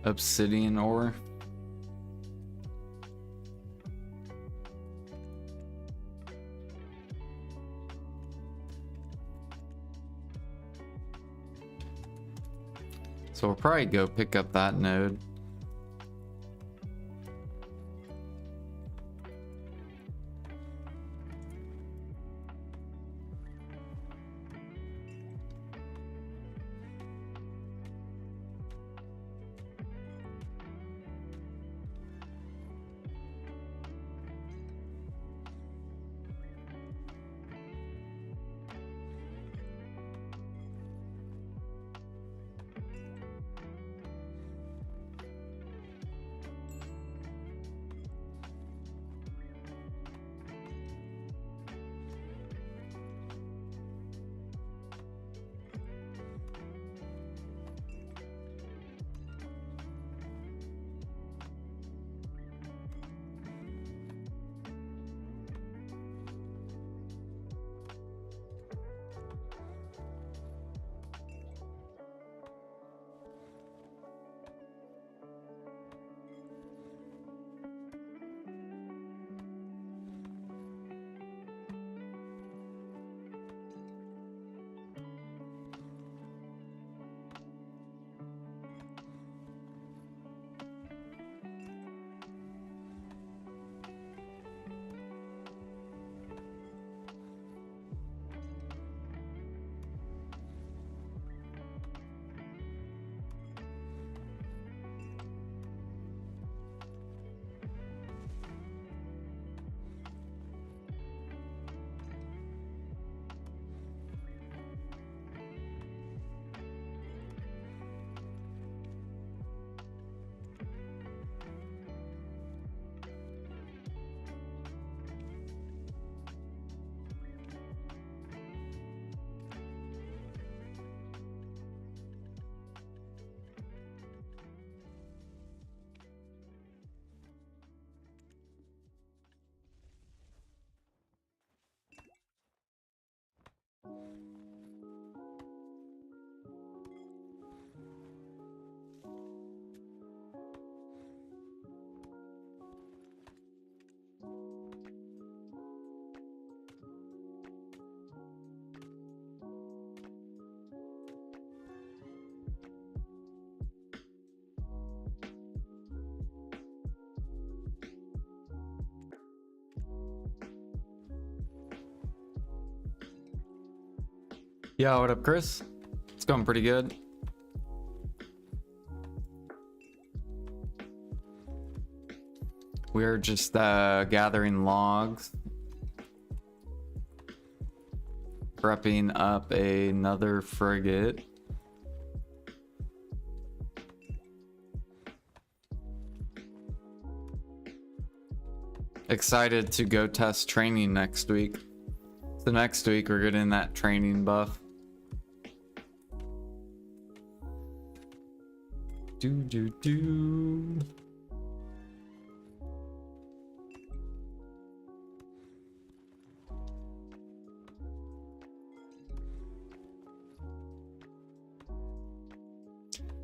Obsidian ore. So we'll probably go pick up that node. Yeah, what up, Chris? It's going pretty good. We're just gathering logs. prepping up another frigate. Excited to go test training next week. So next week we're getting that training buff. Do.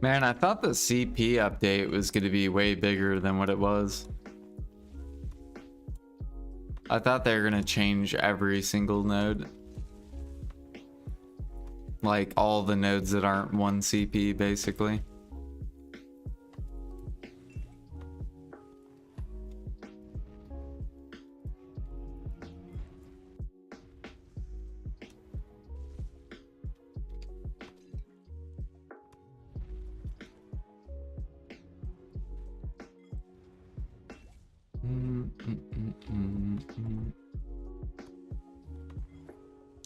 Man, I thought the CP update was going to be way bigger than what it was. I thought they were going to change every single node. Like all the nodes that aren't one CP, basically.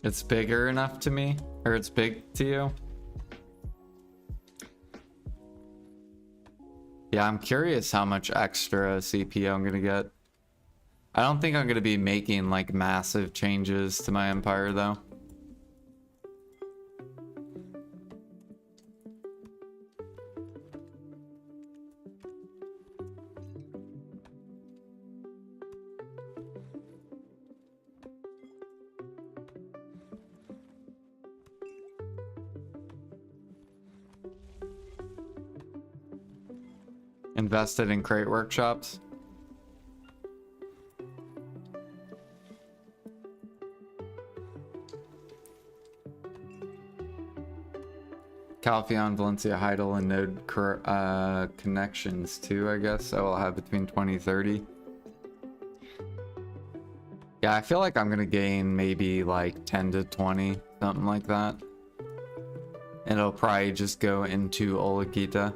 It's bigger enough to me, or it's big to you? Yeah, I'm curious how much extra CPU I'm gonna get. I don't think I'm gonna be making like massive changes to my empire though. Invested in crate workshops. Calpheon, Valencia, Heidel, and node connections too, I guess. I will have between 20-30. Yeah, I feel like I'm gonna gain maybe like 10 to 20, something like that. And it'll probably just go into Olakita.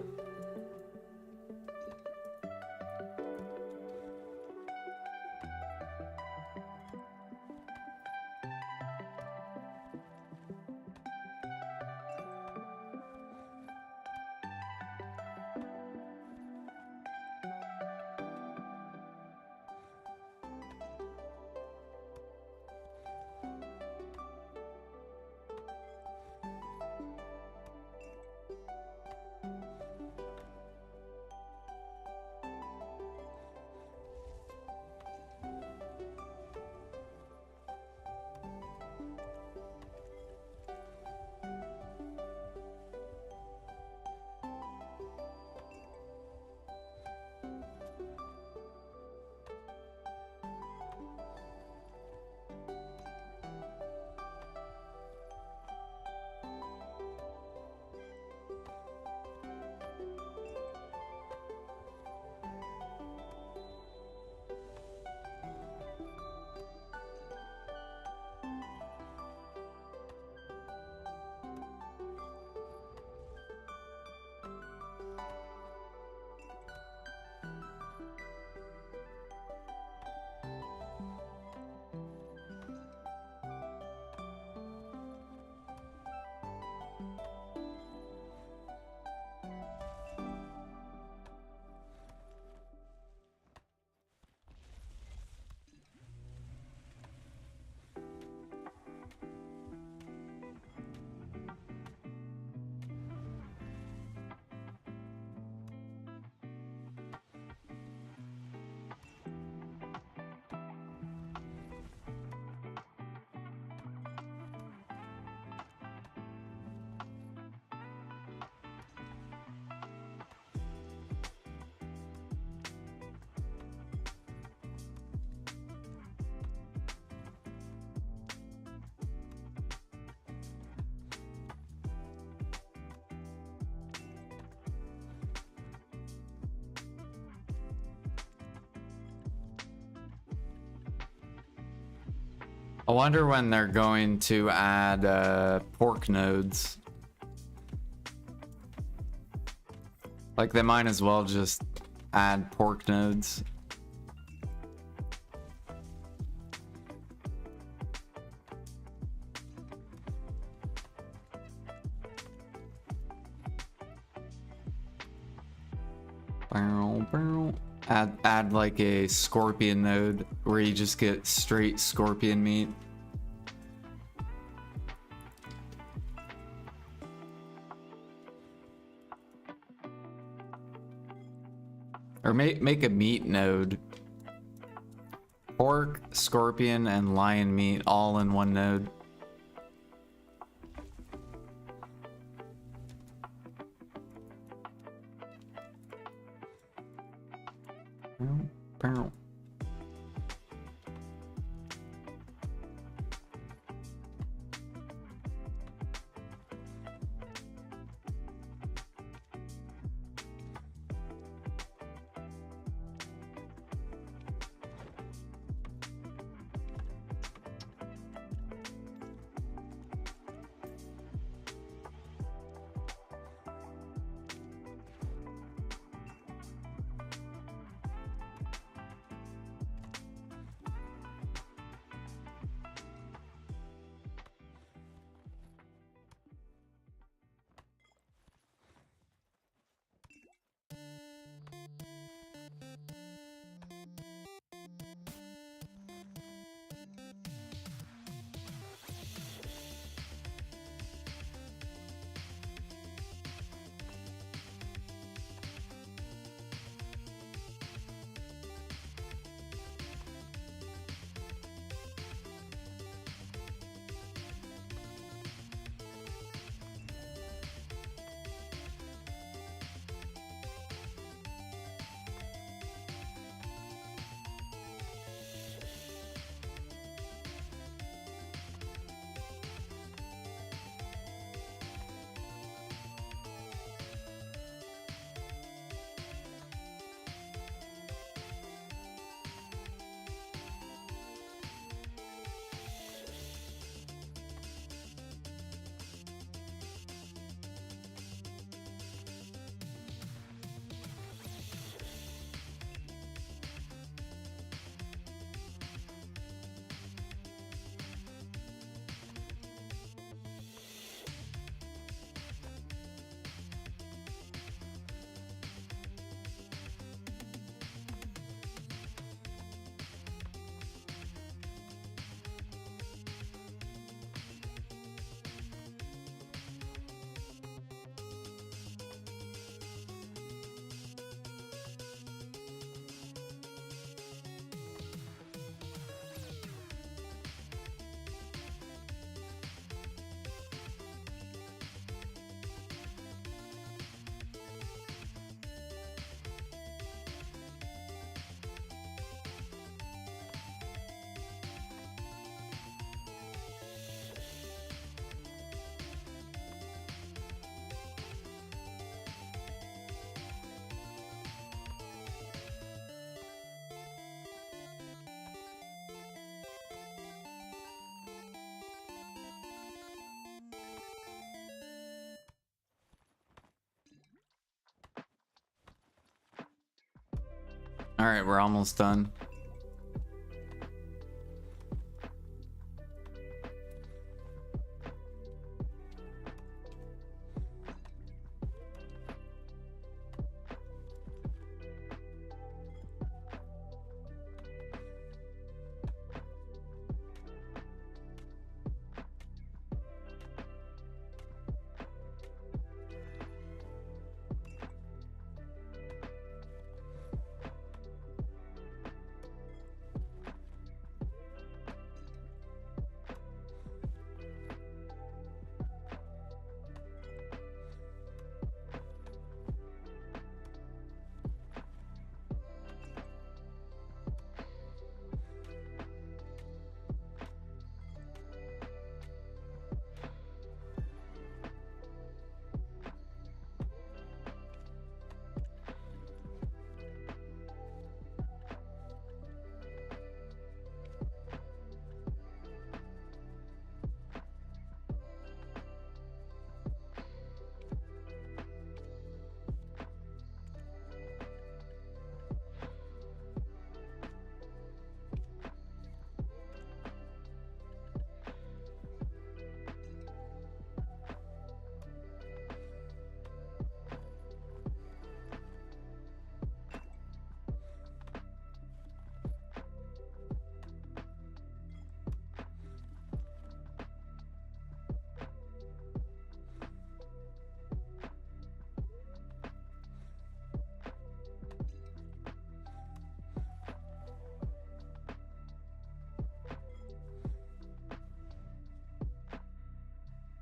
I wonder when they're going to add pork nodes. Like they might as well just add pork nodes. Add like a scorpion node where you just get straight scorpion meat. Or make a meat node. Pork, scorpion, and lion meat all in one node. All right, we're almost done.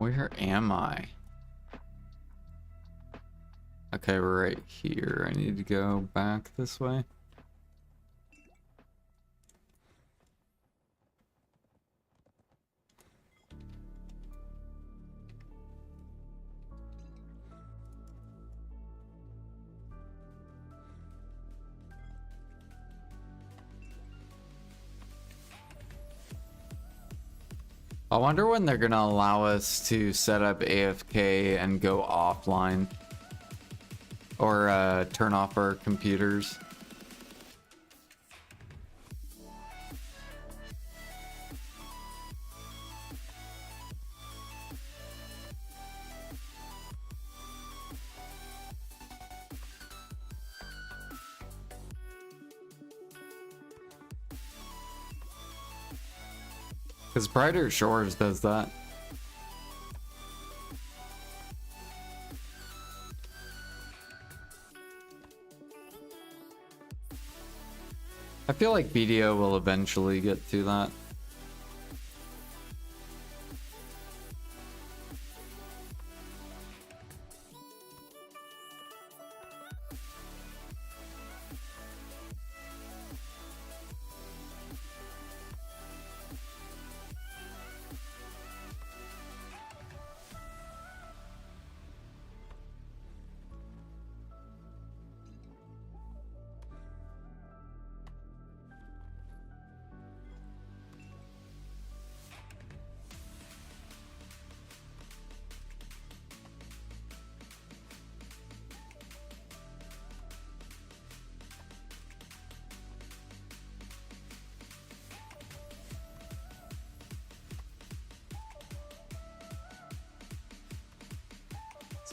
Where am I? Okay, we're right here. I need to go back this way. I wonder when they're gonna allow us to set up AFK and go offline. Or turn off our computers. Because Brighter Shores does that. I feel like BDO will eventually get to that.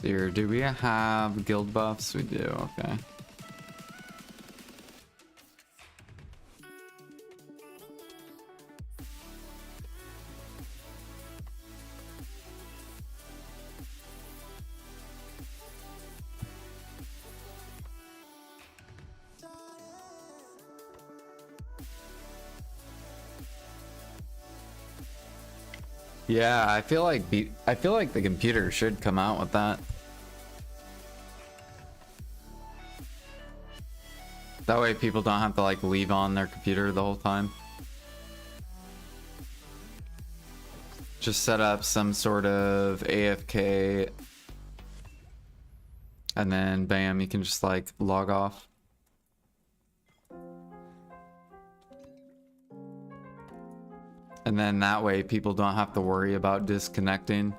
Here, do we have guild buffs? We do, okay. Yeah, I feel like the computer should come out with that. That way people don't have to like leave on their computer the whole time. Just set up some sort of AFK and then bam, you can just like log off. And then that way people don't have to worry about disconnecting.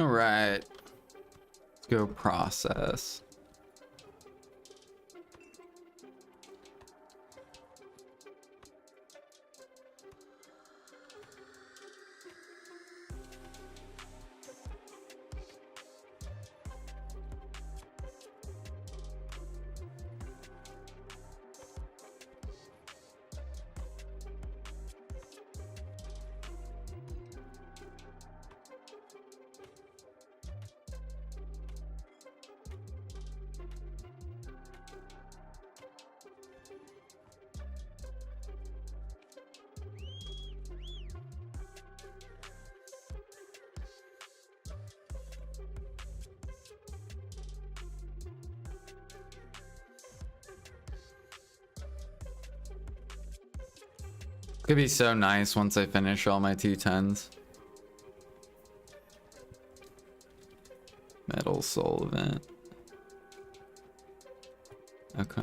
All right, let's go process. Could be so nice once I finish all my 210s. Metal solvent. Okay.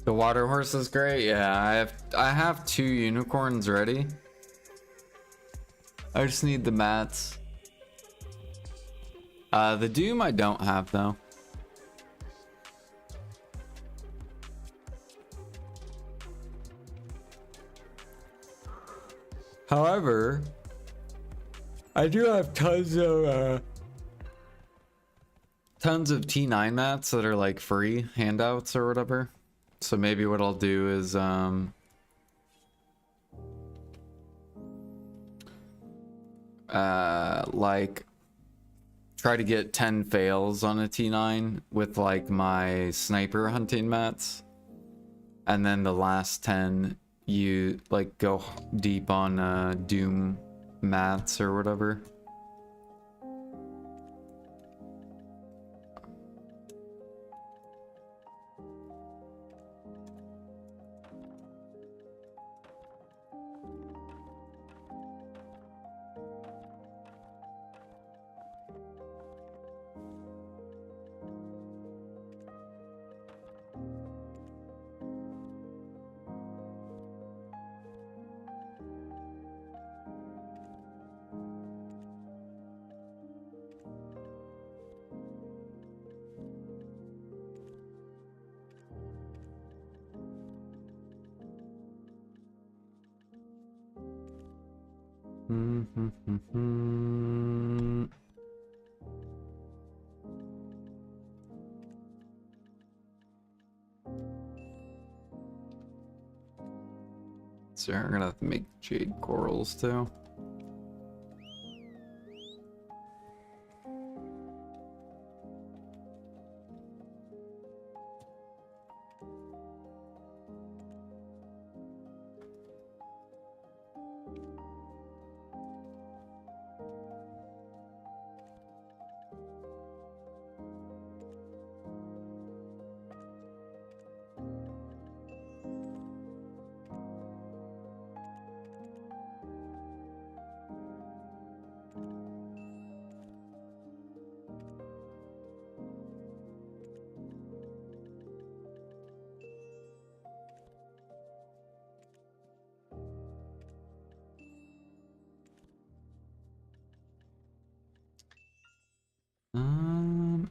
The water horse is great. Yeah, I have 2 unicorns ready. I just need the mats. The doom I don't have though. However, I do have tons of T9 mats that are like free handouts or whatever. So maybe what I'll do is like try to get 10 fails on a T9 with like my sniper hunting mats, and then the last 10 you like go deep on doom mats or whatever. So we're gonna have to make jade corals too.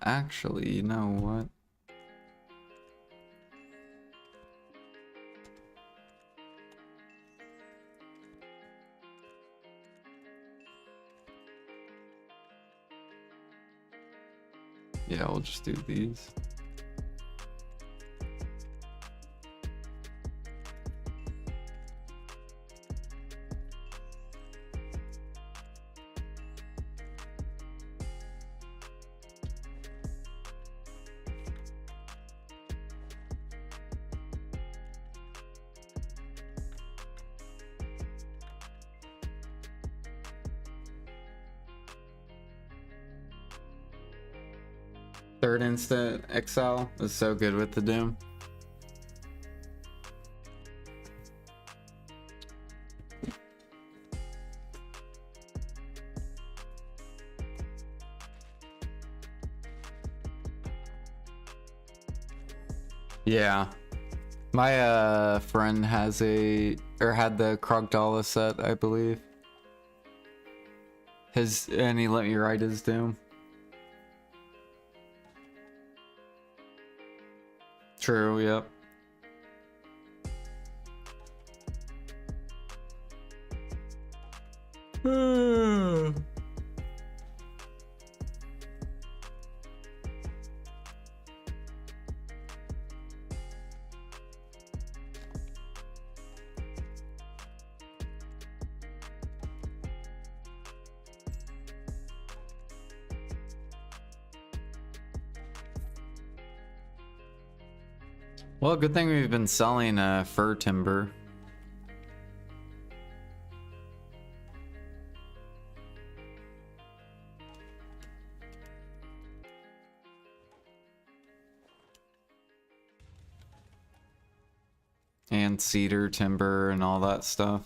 Actually, you know what? Yeah, we'll just do these. Third instant Excel is so good with the Doom. Yeah. My friend has had the Krogdala set, I believe. And he let me ride his Doom. True, yep. Well, good thing we've been selling fir timber. And cedar timber and all that stuff.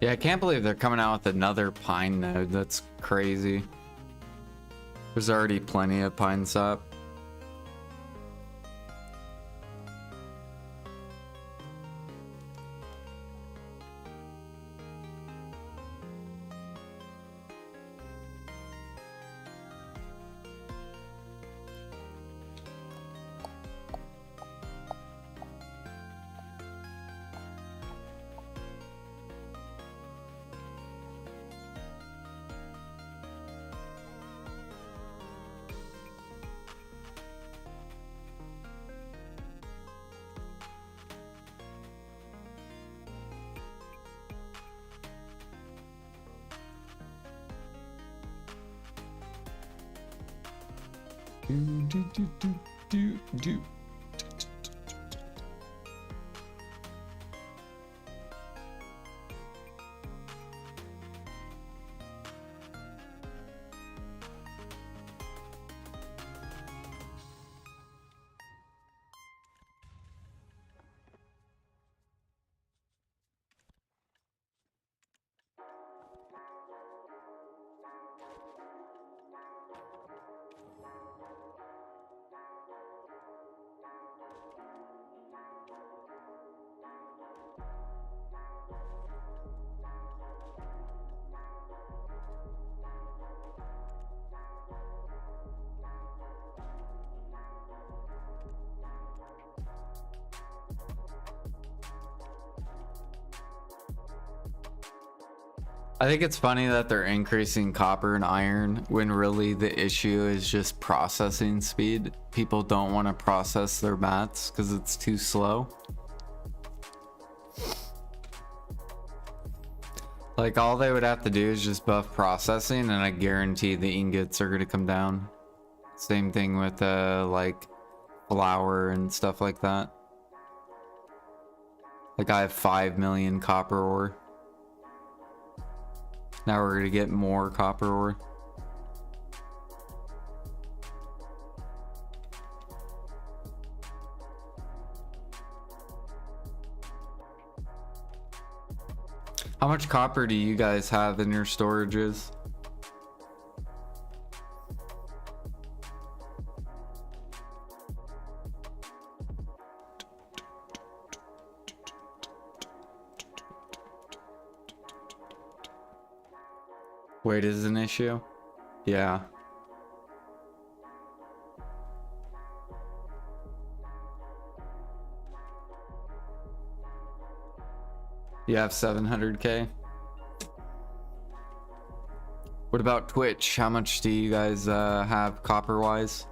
Yeah, I can't believe they're coming out with another pine node. That's crazy. There's already plenty of pine sap. Do. I think it's funny that they're increasing copper and iron when really the issue is just processing speed. People don't want to process their mats because it's too slow. Like, all they would have to do is just buff processing, and I guarantee the ingots are going to come down. Same thing with like flour and stuff like that. Like, I have 5 million copper ore. Now we're gonna get more copper ore. How much copper do you guys have in your storages? Weight is an issue? Yeah. You have 700K? What about Twitch? How much do you guys have copper-wise?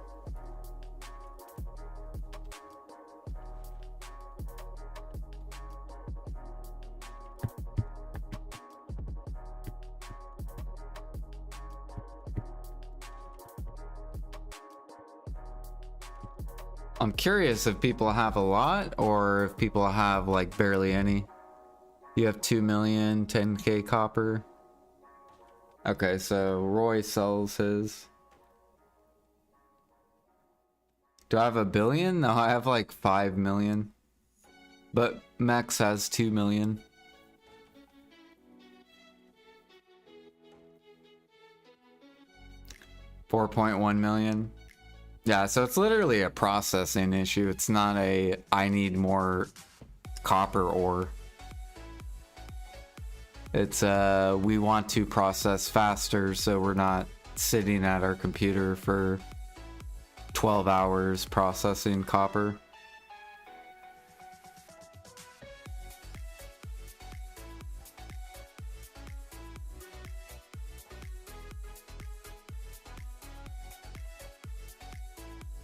I'm curious if people have a lot or if people have like barely any. You have 2 million, 10K copper. Okay, so Roy sells his. Do I have 1 billion? No, I have like 5 million. But Max has 2 million. $4.1 million. Yeah, so it's literally a processing issue. It's not a I need more copper ore. It's we want to process faster, so we're not sitting at our computer for 12 hours processing copper.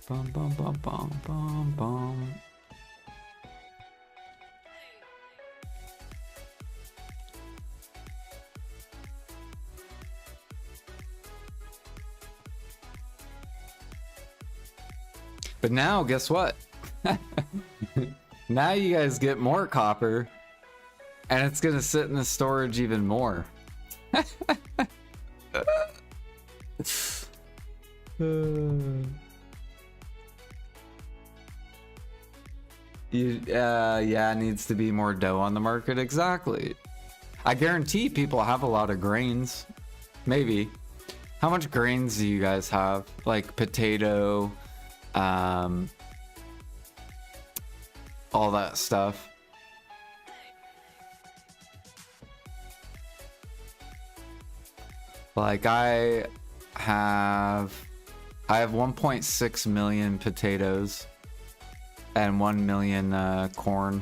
Bum bum bum bum bum bum. But now, guess what? Now you guys get more copper, and it's gonna sit in the storage even more. Yeah, needs to be more dough on the market. Exactly. I guarantee people have a lot of grains. Maybe. How much grains do you guys have? Like potato, all that stuff. Like I have 1.6 million potatoes and 1 million corn.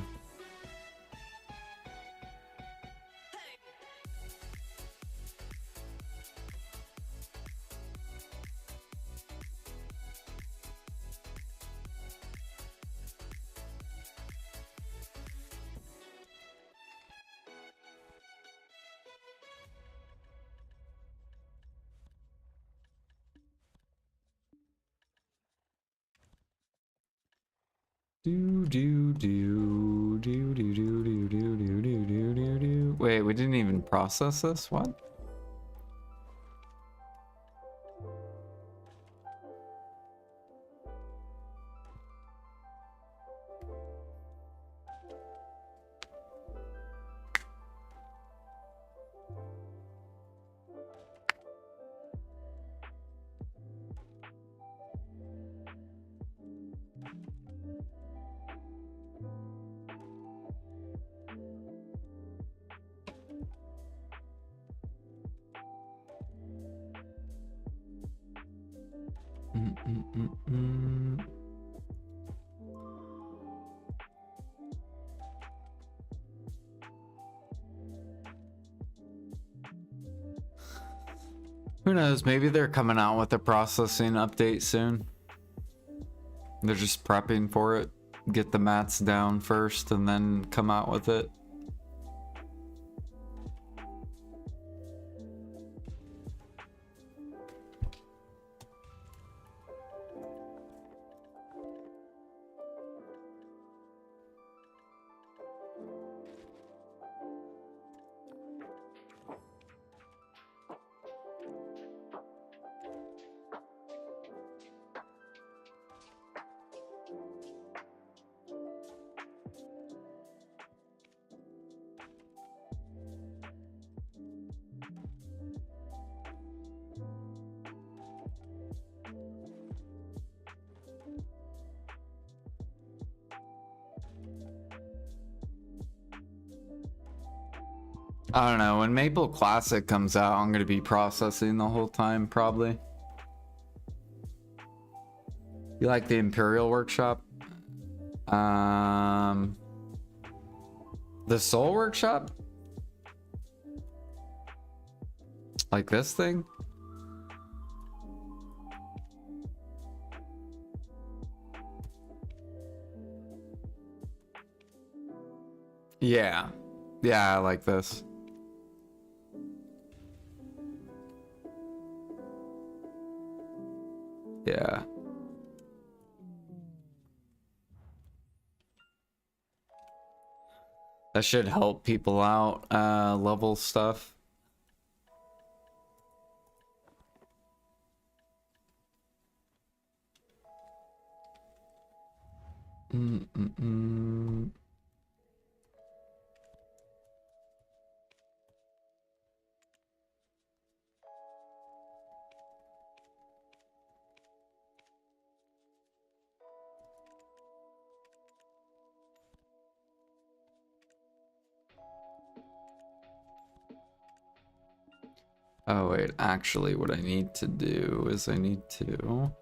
Wait, we didn't even process this? What? Who knows? Maybe they're coming out with a processing update soon. They're just prepping for it. Get the mats down first and then come out with it. I don't know. When Maple Classic comes out, I'm gonna be processing the whole time, probably. You like the Imperial Workshop? The Soul Workshop? Like this thing? Yeah. Yeah, I like this. Yeah. That should help people out, level stuff. Oh wait, actually what I need to do is I need to...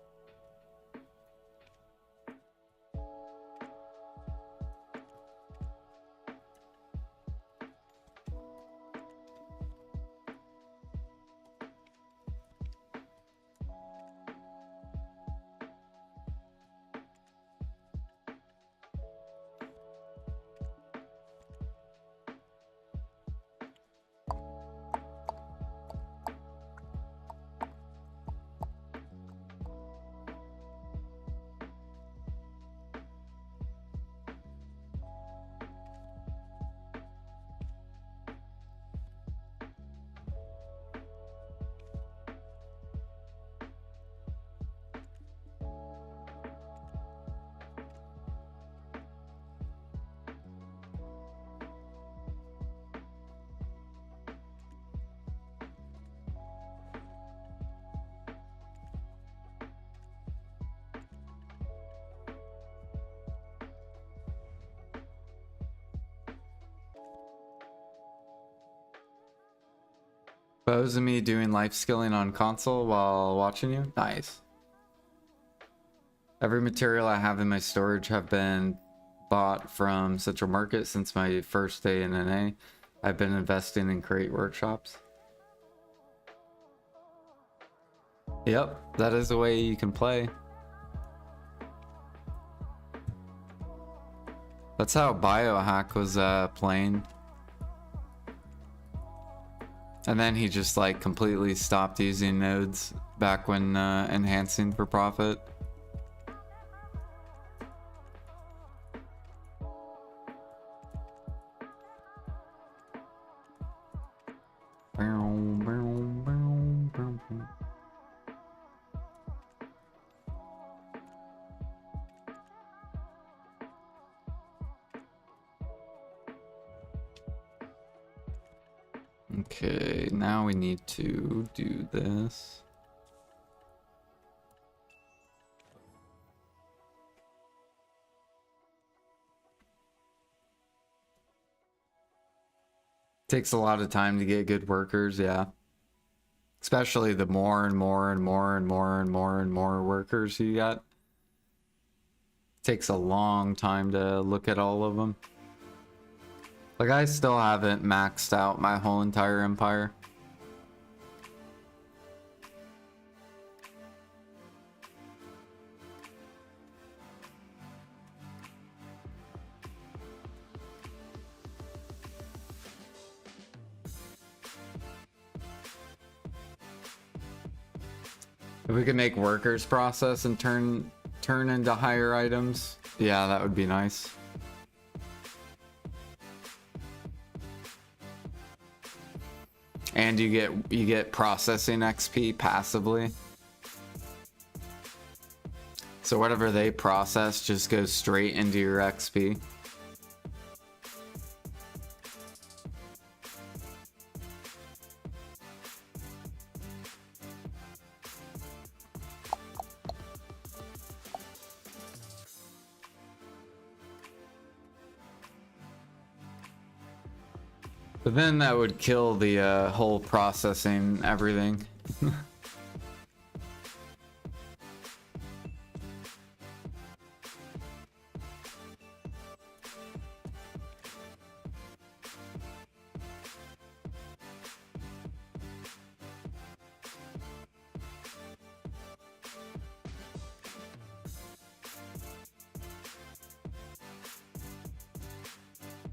Pose of me doing life skilling on console while watching you? Nice. Every material I have in my storage have been bought from Central Market since my first day in NA. I've been investing in crate workshops. Yep, that is the way you can play. That's how Biohack was playing. And then he just like completely stopped using nodes back when enhancing for profit. Okay, now we need to do this. Takes a lot of time to get good workers, yeah. Especially the more and more and more and more and more and more workers you got. Takes a long time to look at all of them. Like, I still haven't maxed out my whole entire empire. If we could make workers process and turn into higher items, yeah, that would be nice. And you get processing XP passively. So whatever they process just goes straight into your XP. But then that would kill the whole processing everything.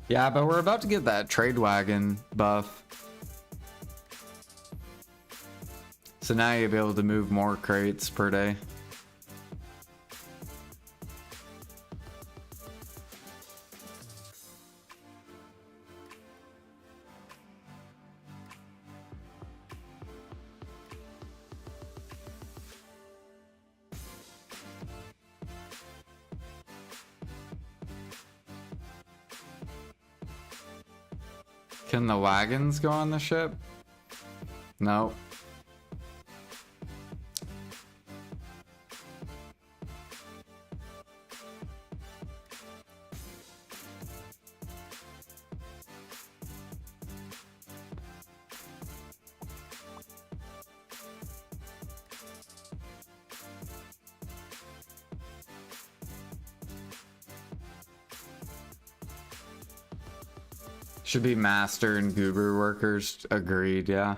Yeah, but we're about to get that trade wagon buff. So now you'll be able to move more crates per day. Can the wagons go on the ship? No. Should be master and goober workers. Agreed, yeah.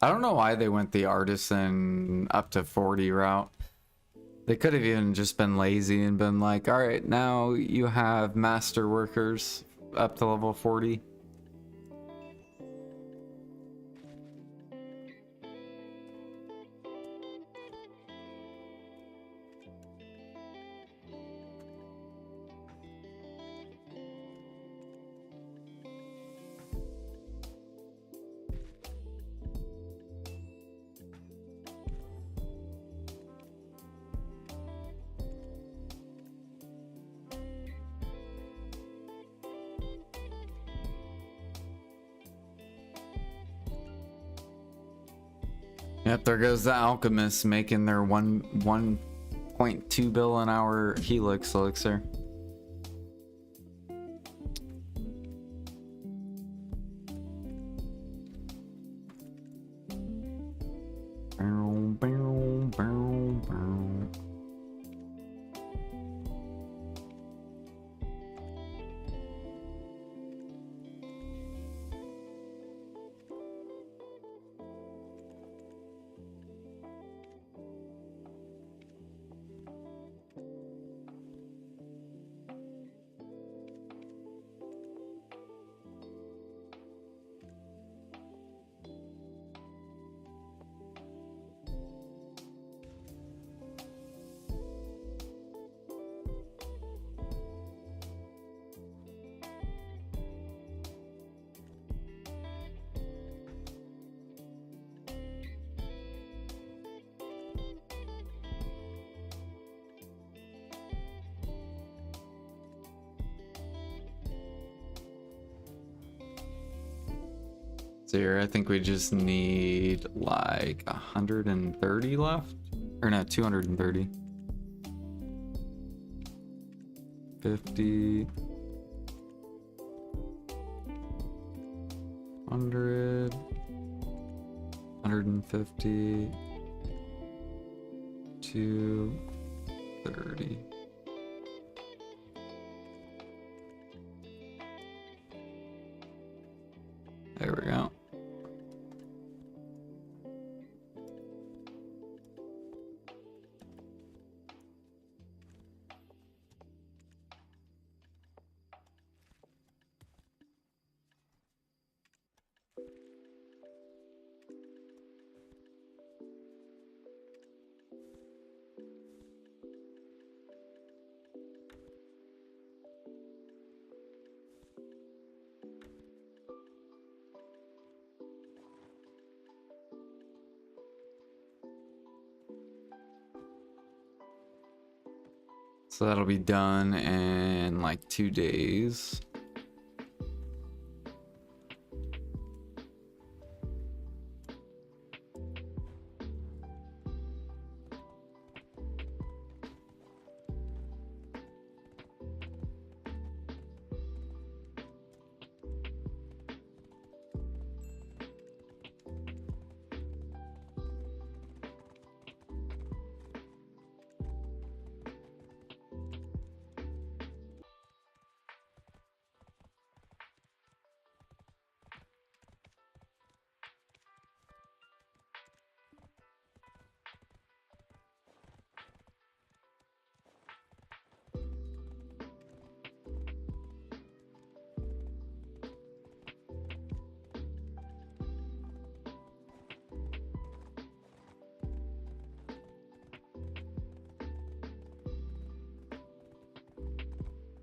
I don't know why they went the artisan up to 40 route. They could have even just been lazy and been like, all right, now you have master workers up to level 40. Yep, there goes the alchemists making their 1.2 bill an hour helix elixir. So here, I think we just need like 130 left, or no, 230. 50, 100, 150, 230. There we go. So that'll be done in like 2 days.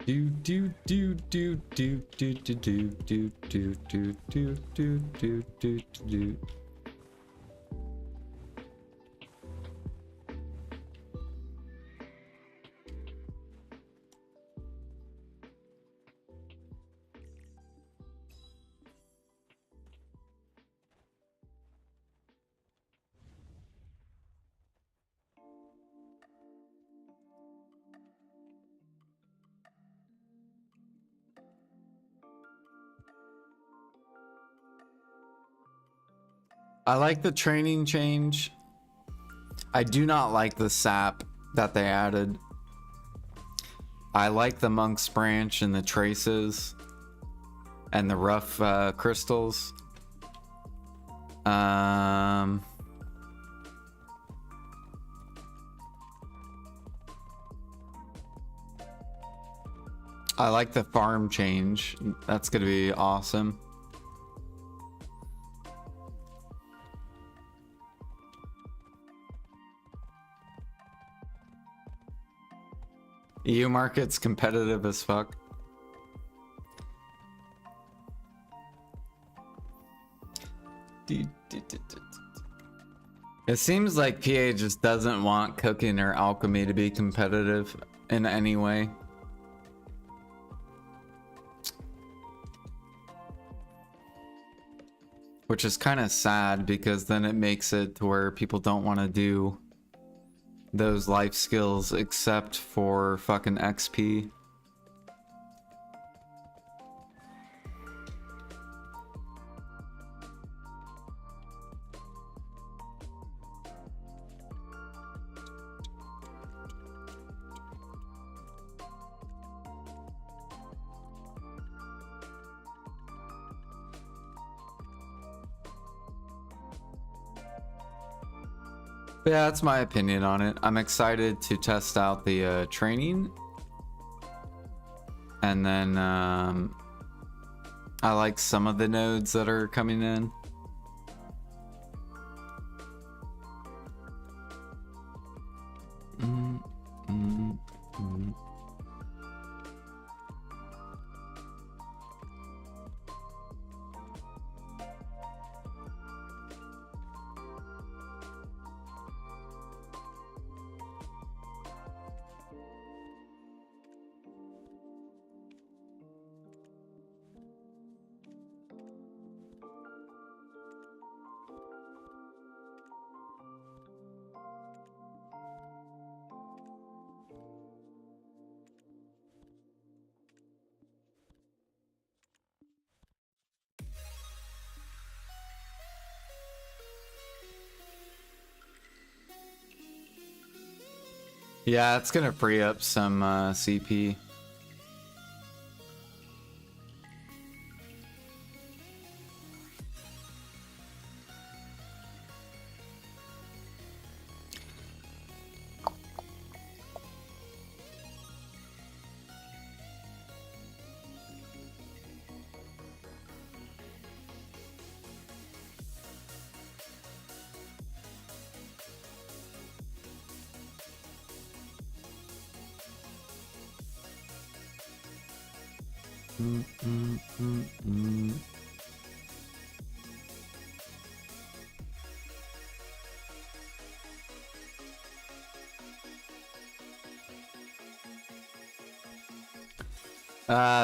Do do do do do do do do do do do do do do do do. I like the training change. I do not like the sap that they added. I like the monk's branch and the traces and the rough crystals. I like the farm change. That's gonna be awesome. EU market's competitive as fuck. It seems like PA just doesn't want cooking or alchemy to be competitive in any way. Which is kind of sad, because then it makes it to where people don't want to do those life skills except for fucking XP. But yeah, that's my opinion on it. I'm excited to test out the training. And then I like some of the nodes that are coming in. Yeah, it's gonna free up some CP.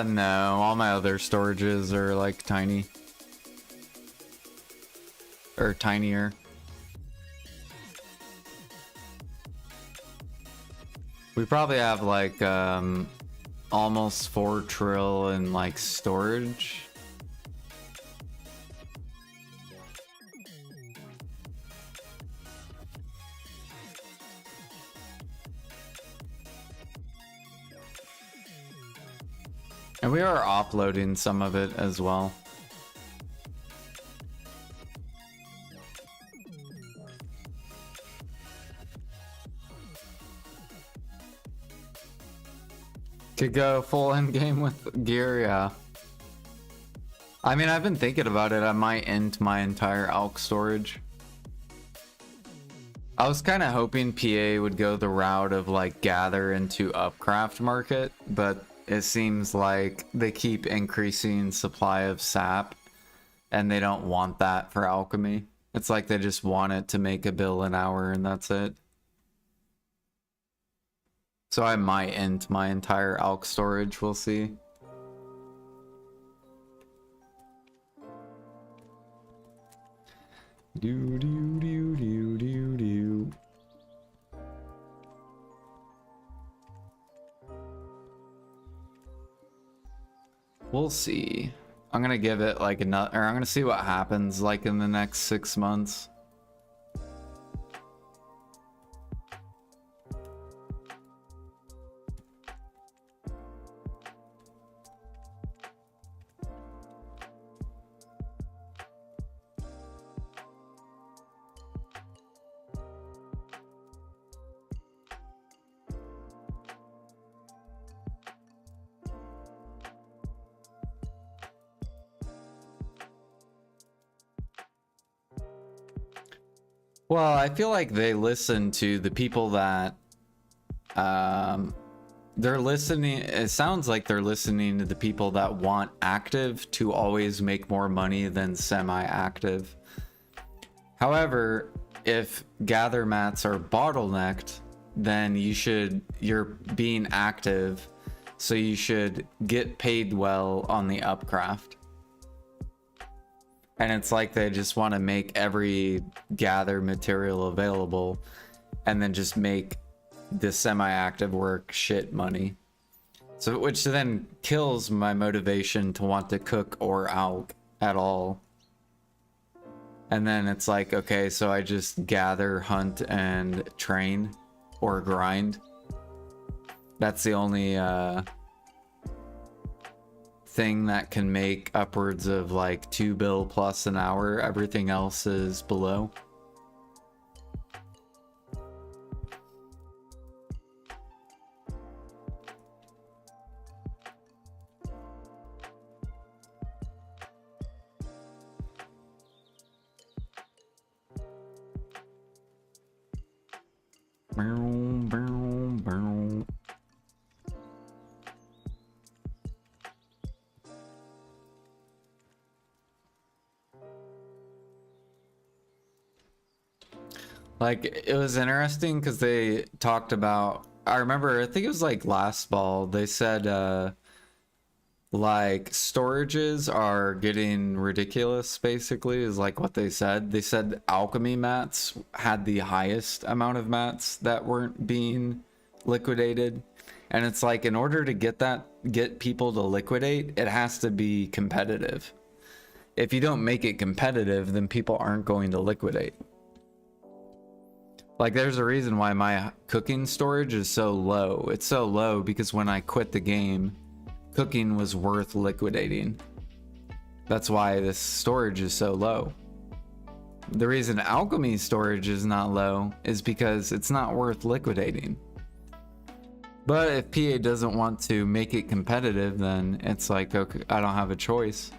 No, all my other storages are like tiny. Or tinier. We probably have like almost 4 trill in like storage. And we are offloading some of it as well. Could go full end game with gear, yeah. I mean, I've been thinking about it. I might end my entire alk storage. I was kind of hoping PA would go the route of like gather into upcraft market, but it seems like they keep increasing supply of sap, and they don't want that for alchemy. It's like they just want it to make a bill an hour, and that's it. So I might end my entire alch storage, we'll see. Do do do do do do. We'll see. I'm gonna give it like another, or I'm gonna see what happens like in the next 6 months. Well, I feel like they listen to the people that they're listening. It sounds like they're listening to the people that want active to always make more money than semi-active. However, if gather mats are bottlenecked, then you're being active, so you should get paid well on the upcraft. And it's like they just want to make every gather material available and then just make the semi-active work shit money. So, which then kills my motivation to want to cook or alch at all. And then it's like, okay, so I just gather, hunt, and train or grind. That's the only thing that can make upwards of like 2 bill plus an hour. Everything else is below. Like, it was interesting because they talked about, I remember, I think it was like last fall, they said like storages are getting ridiculous, basically, is like what they said. They said alchemy mats had the highest amount of mats that weren't being liquidated. And it's like, in order to get people to liquidate, it has to be competitive. If you don't make it competitive, then people aren't going to liquidate. Like, there's a reason why my cooking storage is so low. It's so low because when I quit the game, cooking was worth liquidating. That's why this storage is so low. The reason alchemy storage is not low is because it's not worth liquidating. But if PA doesn't want to make it competitive, then it's like, okay, I don't have a choice.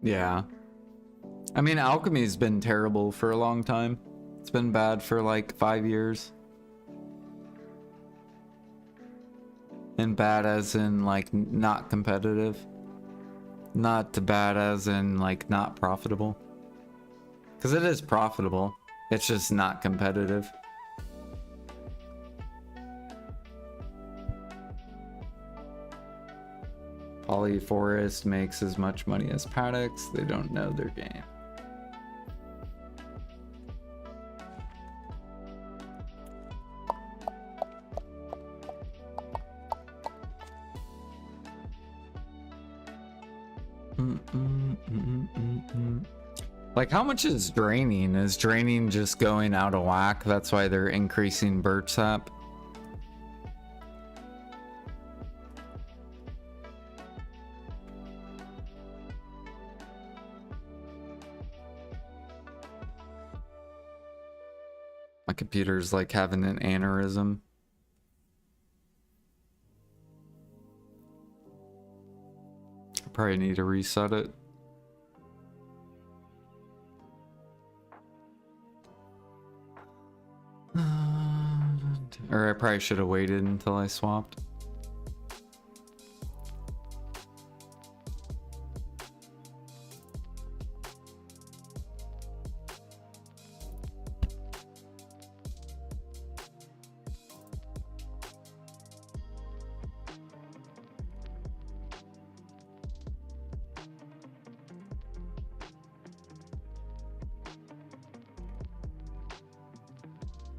Yeah. I mean, alchemy's been terrible for a long time. It's been bad for like 5 years. And bad as in like not competitive. Not bad as in like not profitable. Because it is profitable. It's just not competitive. Polyforest makes as much money as Paddocks. They don't know their game. Like, how much is draining? Is draining just going out of whack? That's why they're increasing birch sap. My computer's like having an aneurysm. I probably need to reset it. Or I probably should have waited until I swapped.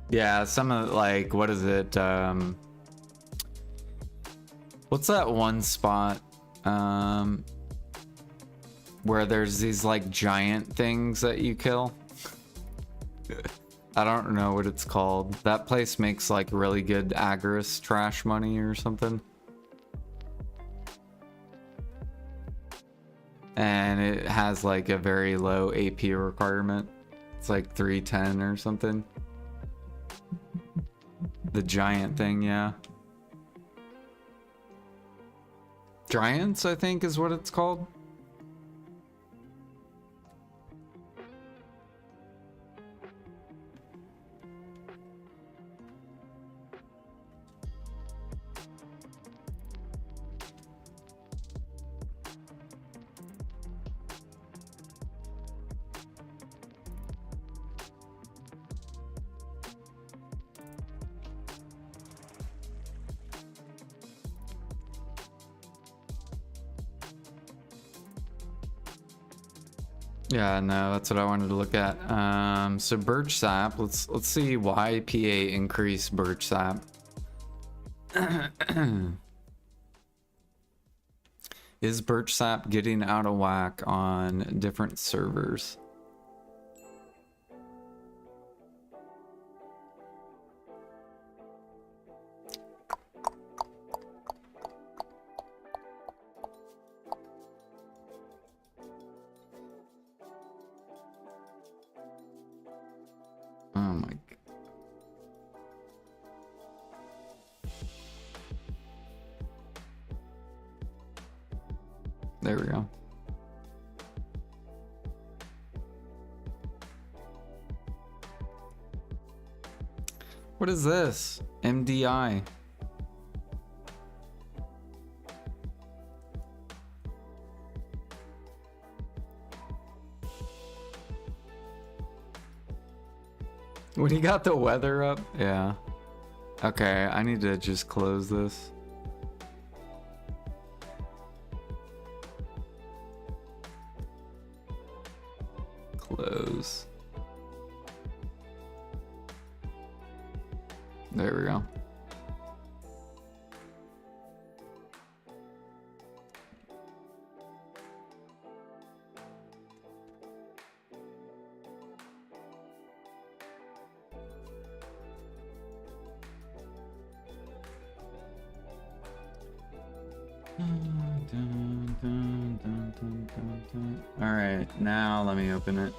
Yeah, some of like, what is it? What's that one spot? Where there's these like giant things that you kill. I don't know what it's called. That place makes like really good Agris trash money or something. And it has like a very low AP requirement. It's like 310 or something. The giant thing, yeah. Giants, I think, is what it's called. Yeah, no, that's what I wanted to look at. So birch sap, let's see why PA increased birch sap. Is birch sap getting out of whack on different servers? Oh my God. There we go. What is this? MDI. When you got the weather up? Yeah. Okay, I need to just close this. Close. There we go. All right, now let me open it.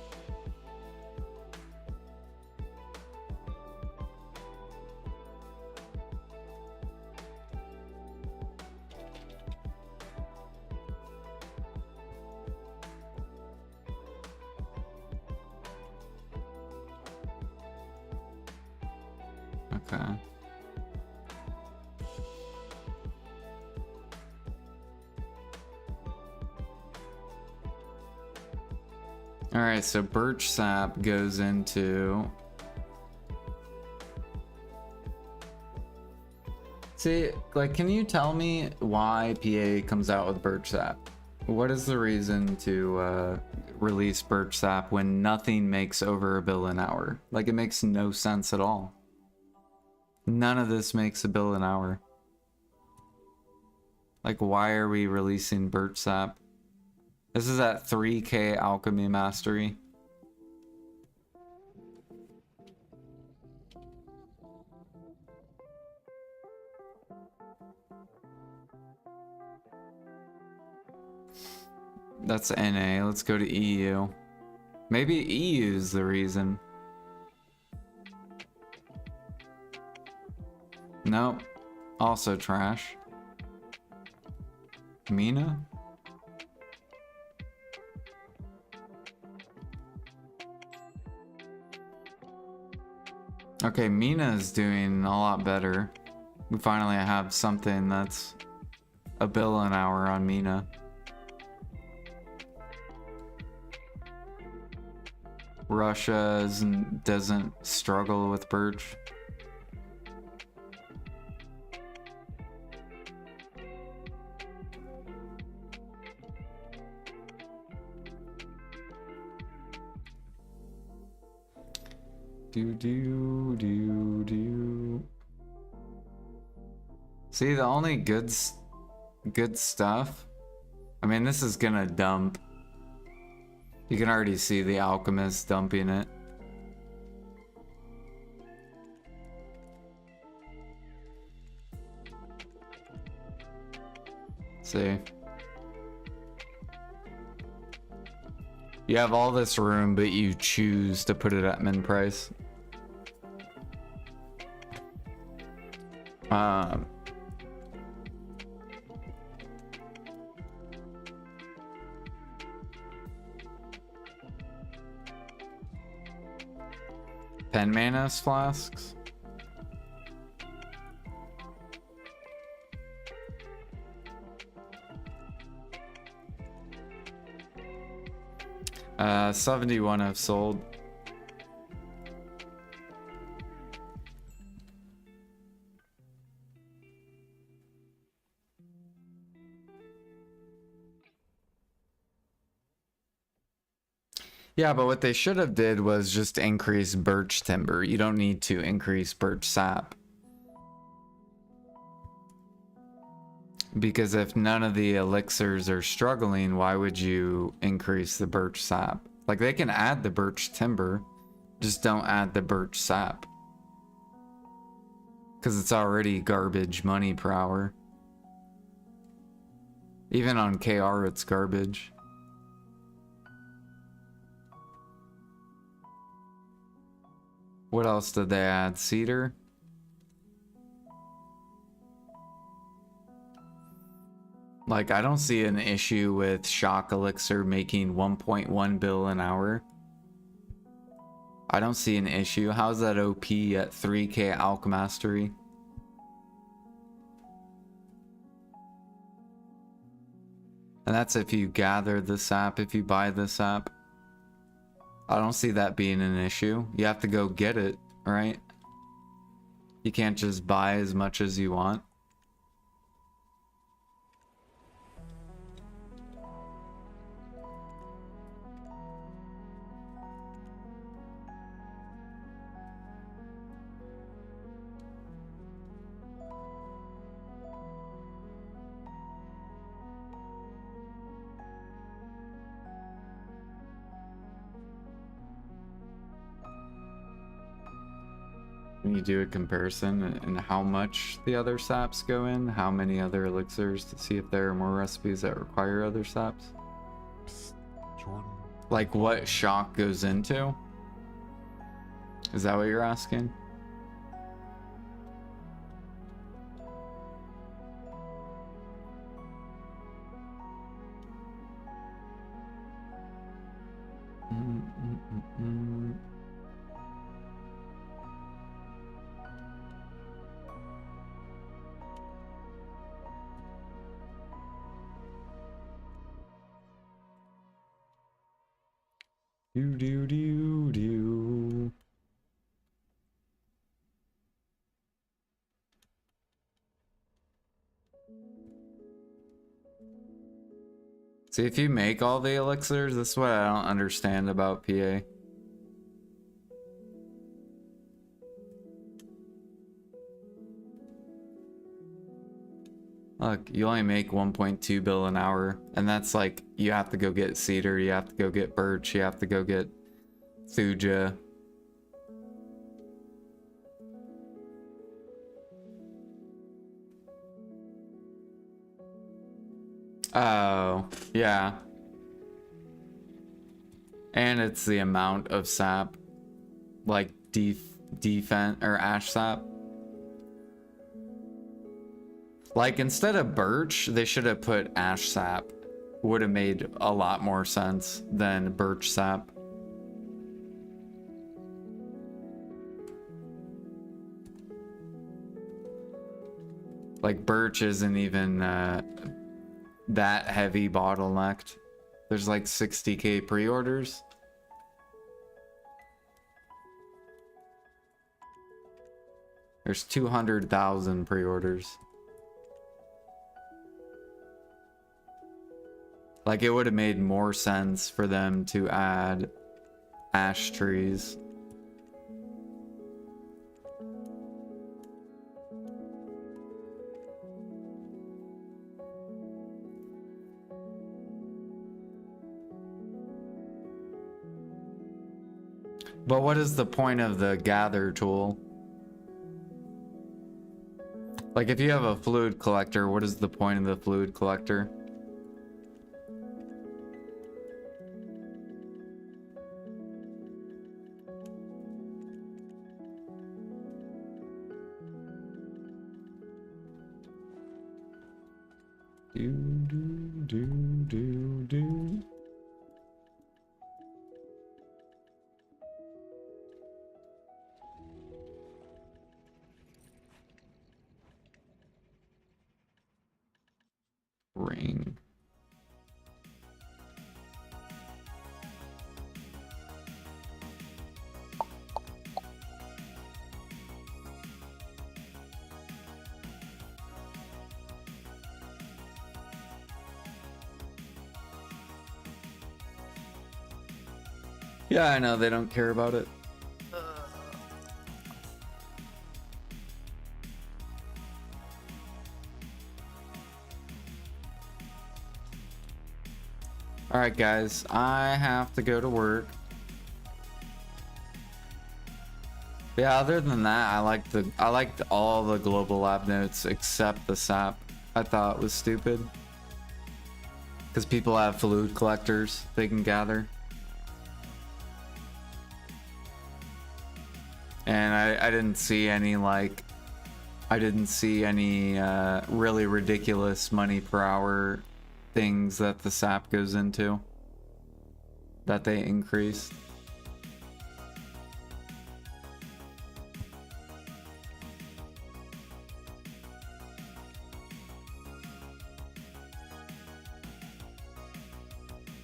Okay. All right, so birch sap goes into... See, like, can you tell me why PA comes out with birch sap? What is the reason to release birch sap when nothing makes over $1 bill an hour? Like, it makes no sense at all. None of this makes $1 bill an hour. Like, why are we releasing birch sap? This is at 3K alchemy mastery. That's NA. Let's go to EU. Maybe EU is the reason. Nope. Also trash. Mina? Okay, Mina is doing a lot better. We finally have something that's a bill an hour on Mina. Russia doesn't struggle with birch. Do. See, the only good stuff. I mean, this is gonna dump. You can already see the alchemist dumping it. See. You have all this room, but you choose to put it at min price. Pen manas flasks. Uh, 71 have sold. Yeah, but what they should have did was just increase birch timber. You don't need to increase birch sap. Because if none of the elixirs are struggling, why would you increase the birch sap? Like, they can add the birch timber, just don't add the birch sap. Because it's already garbage money per hour. Even on KR, it's garbage. What else did they add? Cedar? Like, I don't see an issue with Shock Elixir making 1.1 bill an hour. I don't see an issue. How's that OP at 3k Alchemastery? And that's if you gather the sap, if you buy the sap. I don't see that being an issue. You have to go get it, right? You can't just buy as much as you want. When you do a comparison and how much the other saps go in, how many other elixirs, to see if there are more recipes that require other saps. Psst, Jordan. Like what shock goes into? Is that what you're asking? Do. See, if you make all the elixirs, this is what I don't understand about PA. Look, you only make 1.2 bill an hour, and that's like, you have to go get cedar, you have to go get birch, you have to go get thuja. Oh, yeah. And it's the amount of sap, like defense or ash sap. Like, instead of birch, they should have put ash sap. Would have made a lot more sense than birch sap. Like, birch isn't even that heavy bottlenecked. There's like 60K pre-orders. There's 200,000 pre-orders. Like, it would have made more sense for them to add ash trees. But what is the point of the gather tool? Like, if you have a fluid collector, what is the point of the fluid collector? Do. Ring. Yeah, I know, they don't care about it. Alright guys, I have to go to work. Yeah, other than that, I liked all the global lab notes except the sap. I thought it was stupid. Because people have fluid collectors they can gather. And I didn't see any really ridiculous money per hour things that the sap goes into that they increased.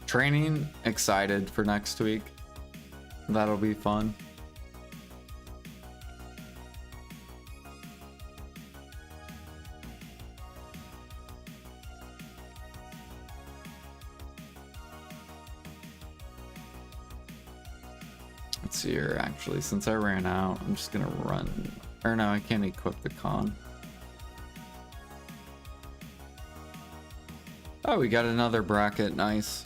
Training, excited for next week. That'll be fun. Let's see here, actually, since I ran out, I'm just gonna run. Or no, I can't equip the con. Oh, we got another bracket, nice.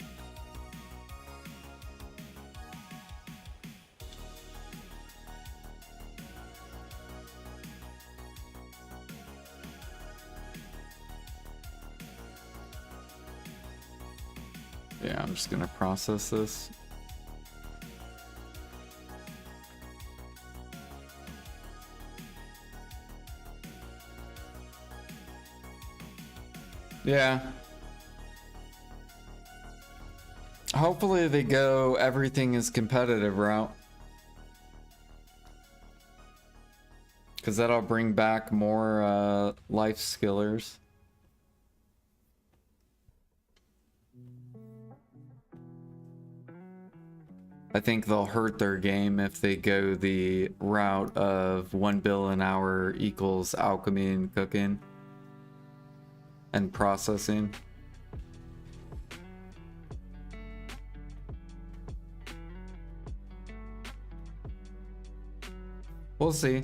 Yeah, I'm just gonna process this. Yeah. Hopefully they go everything is competitive route. Because that'll bring back more life skillers. I think they'll hurt their game if they go the route of 1 bill an hour equals alchemy and cooking and processing. We'll see.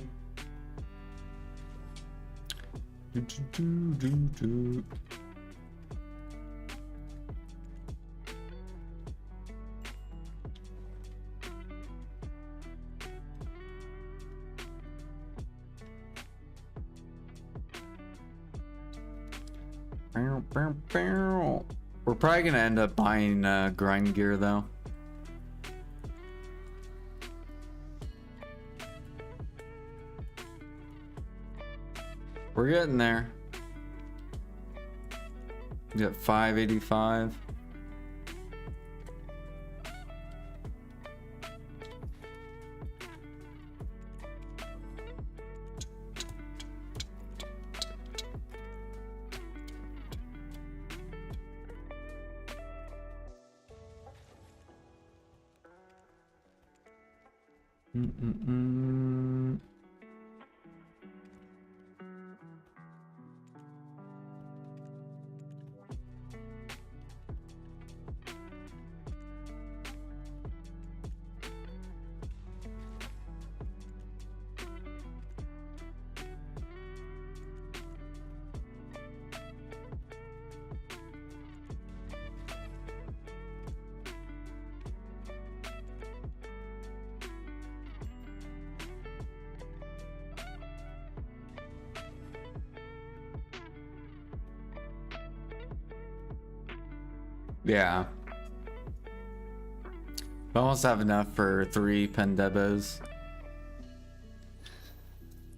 We're probably gonna end up buying grind gear though. We're getting there. We got 585. Mm-mm-mm. Yeah. We almost have enough for 3 Pendebas.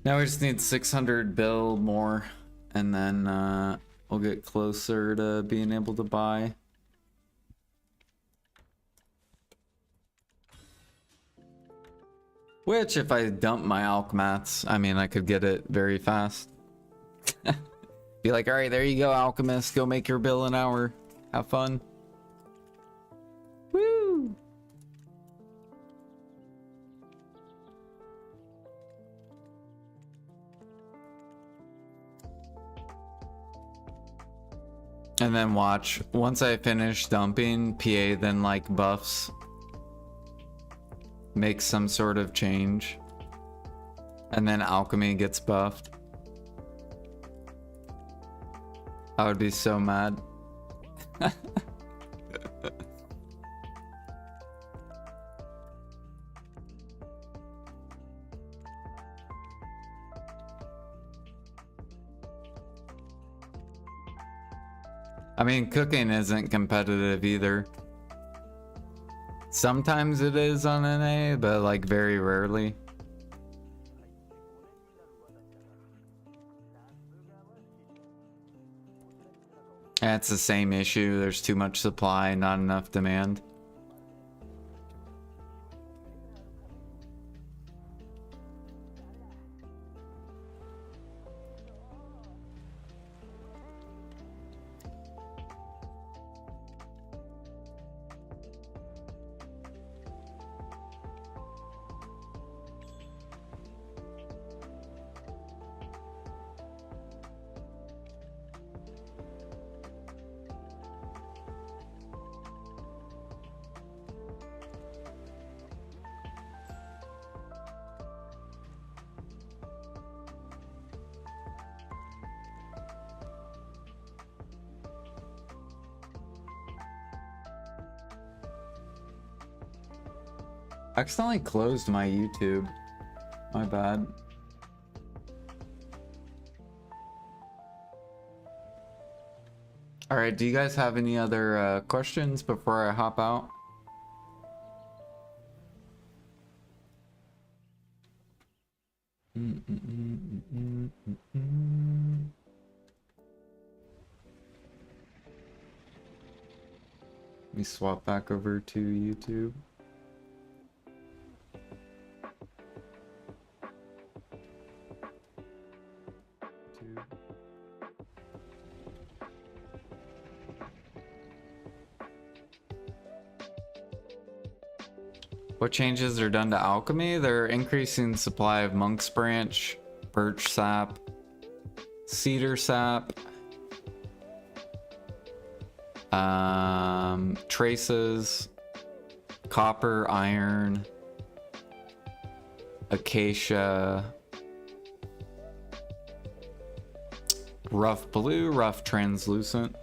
Now we just need 600 bill more, and then we'll get closer to being able to buy. Which, if I dump my alchemats, I mean, I could get it very fast. Be like, alright, there you go, alchemist. Go make your bill an hour. Have fun. Woo! And then watch, once I finish dumping, PA then like buffs. Makes some sort of change. And then alchemy gets buffed. I would be so mad. I mean, cooking isn't competitive either. Sometimes it is on NA, but like very rarely. And it's the same issue. There's too much supply, not enough demand. I accidentally closed my YouTube. My bad. Alright, do you guys have any other questions before I hop out? Let me swap back over to YouTube. What changes are done to alchemy? They're increasing supply of monk's branch, birch sap, cedar sap, traces, copper, iron, acacia, rough blue, rough translucent.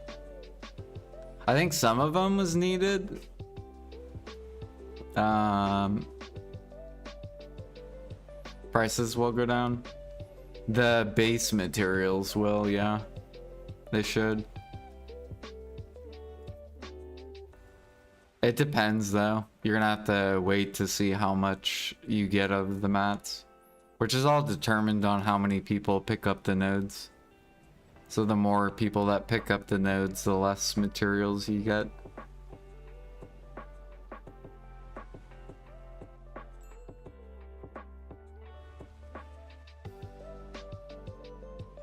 I think some of them was needed. Prices will go down. The base materials will, yeah. They should. It depends though. You're gonna have to wait to see how much you get of the mats, which is all determined on how many people pick up the nodes. So the more people that pick up the nodes, the less materials you get.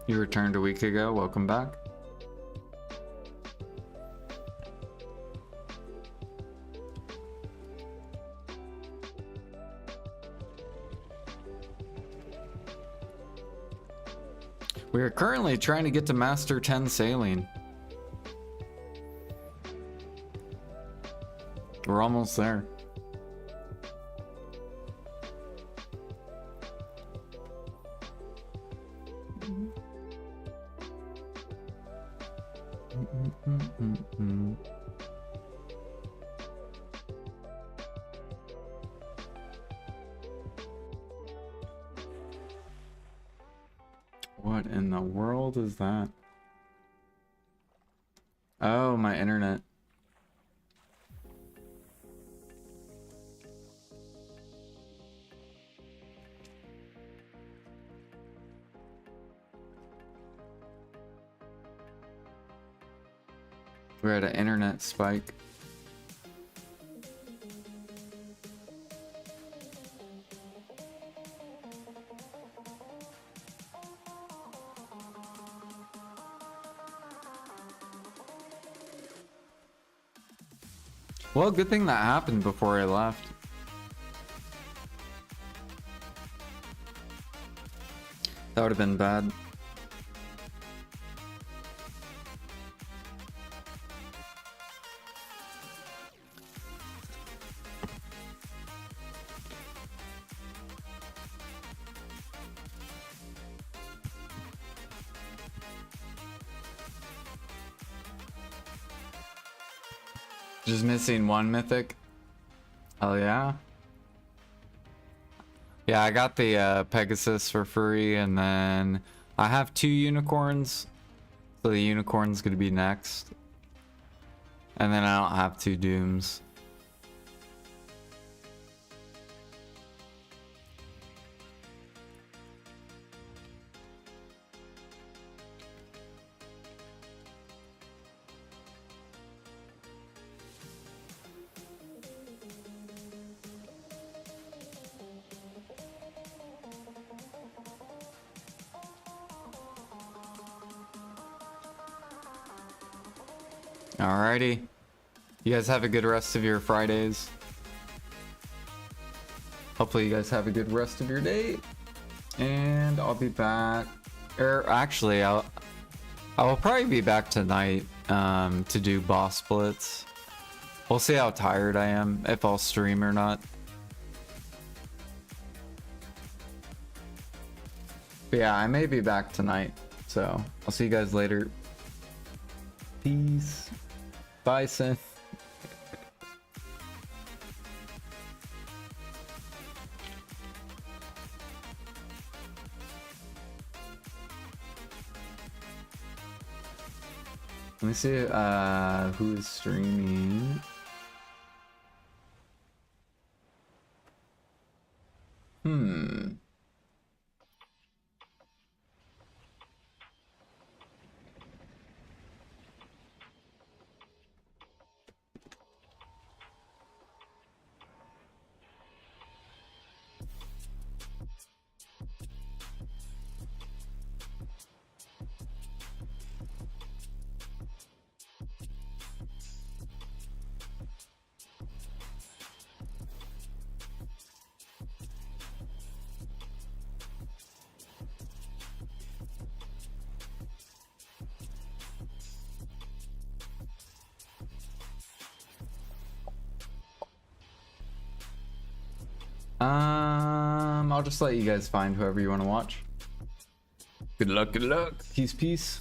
You returned a week ago. Welcome back. We are currently trying to get to Master 10 sailing. We're almost there. What in the world is that? Oh, my internet. We're at an internet spike. Well, good thing that happened before I left. That would have been bad. Just missing one mythic. Hell yeah. Yeah, I got the Pegasus for free, and then I have 2 unicorns. So the unicorn's gonna be next. And then I don't have 2 dooms. Alrighty. You guys have a good rest of your Fridays. Hopefully you guys have a good rest of your day. And I'll be back. Or actually, I will probably be back tonight to do boss splits. We'll see how tired I am, if I'll stream or not. But yeah, I may be back tonight. So I'll see you guys later. Peace. Bye, Seth. Let me see who is streaming. I'll just let you guys find whoever you want to watch. Good luck, good luck. Peace, peace.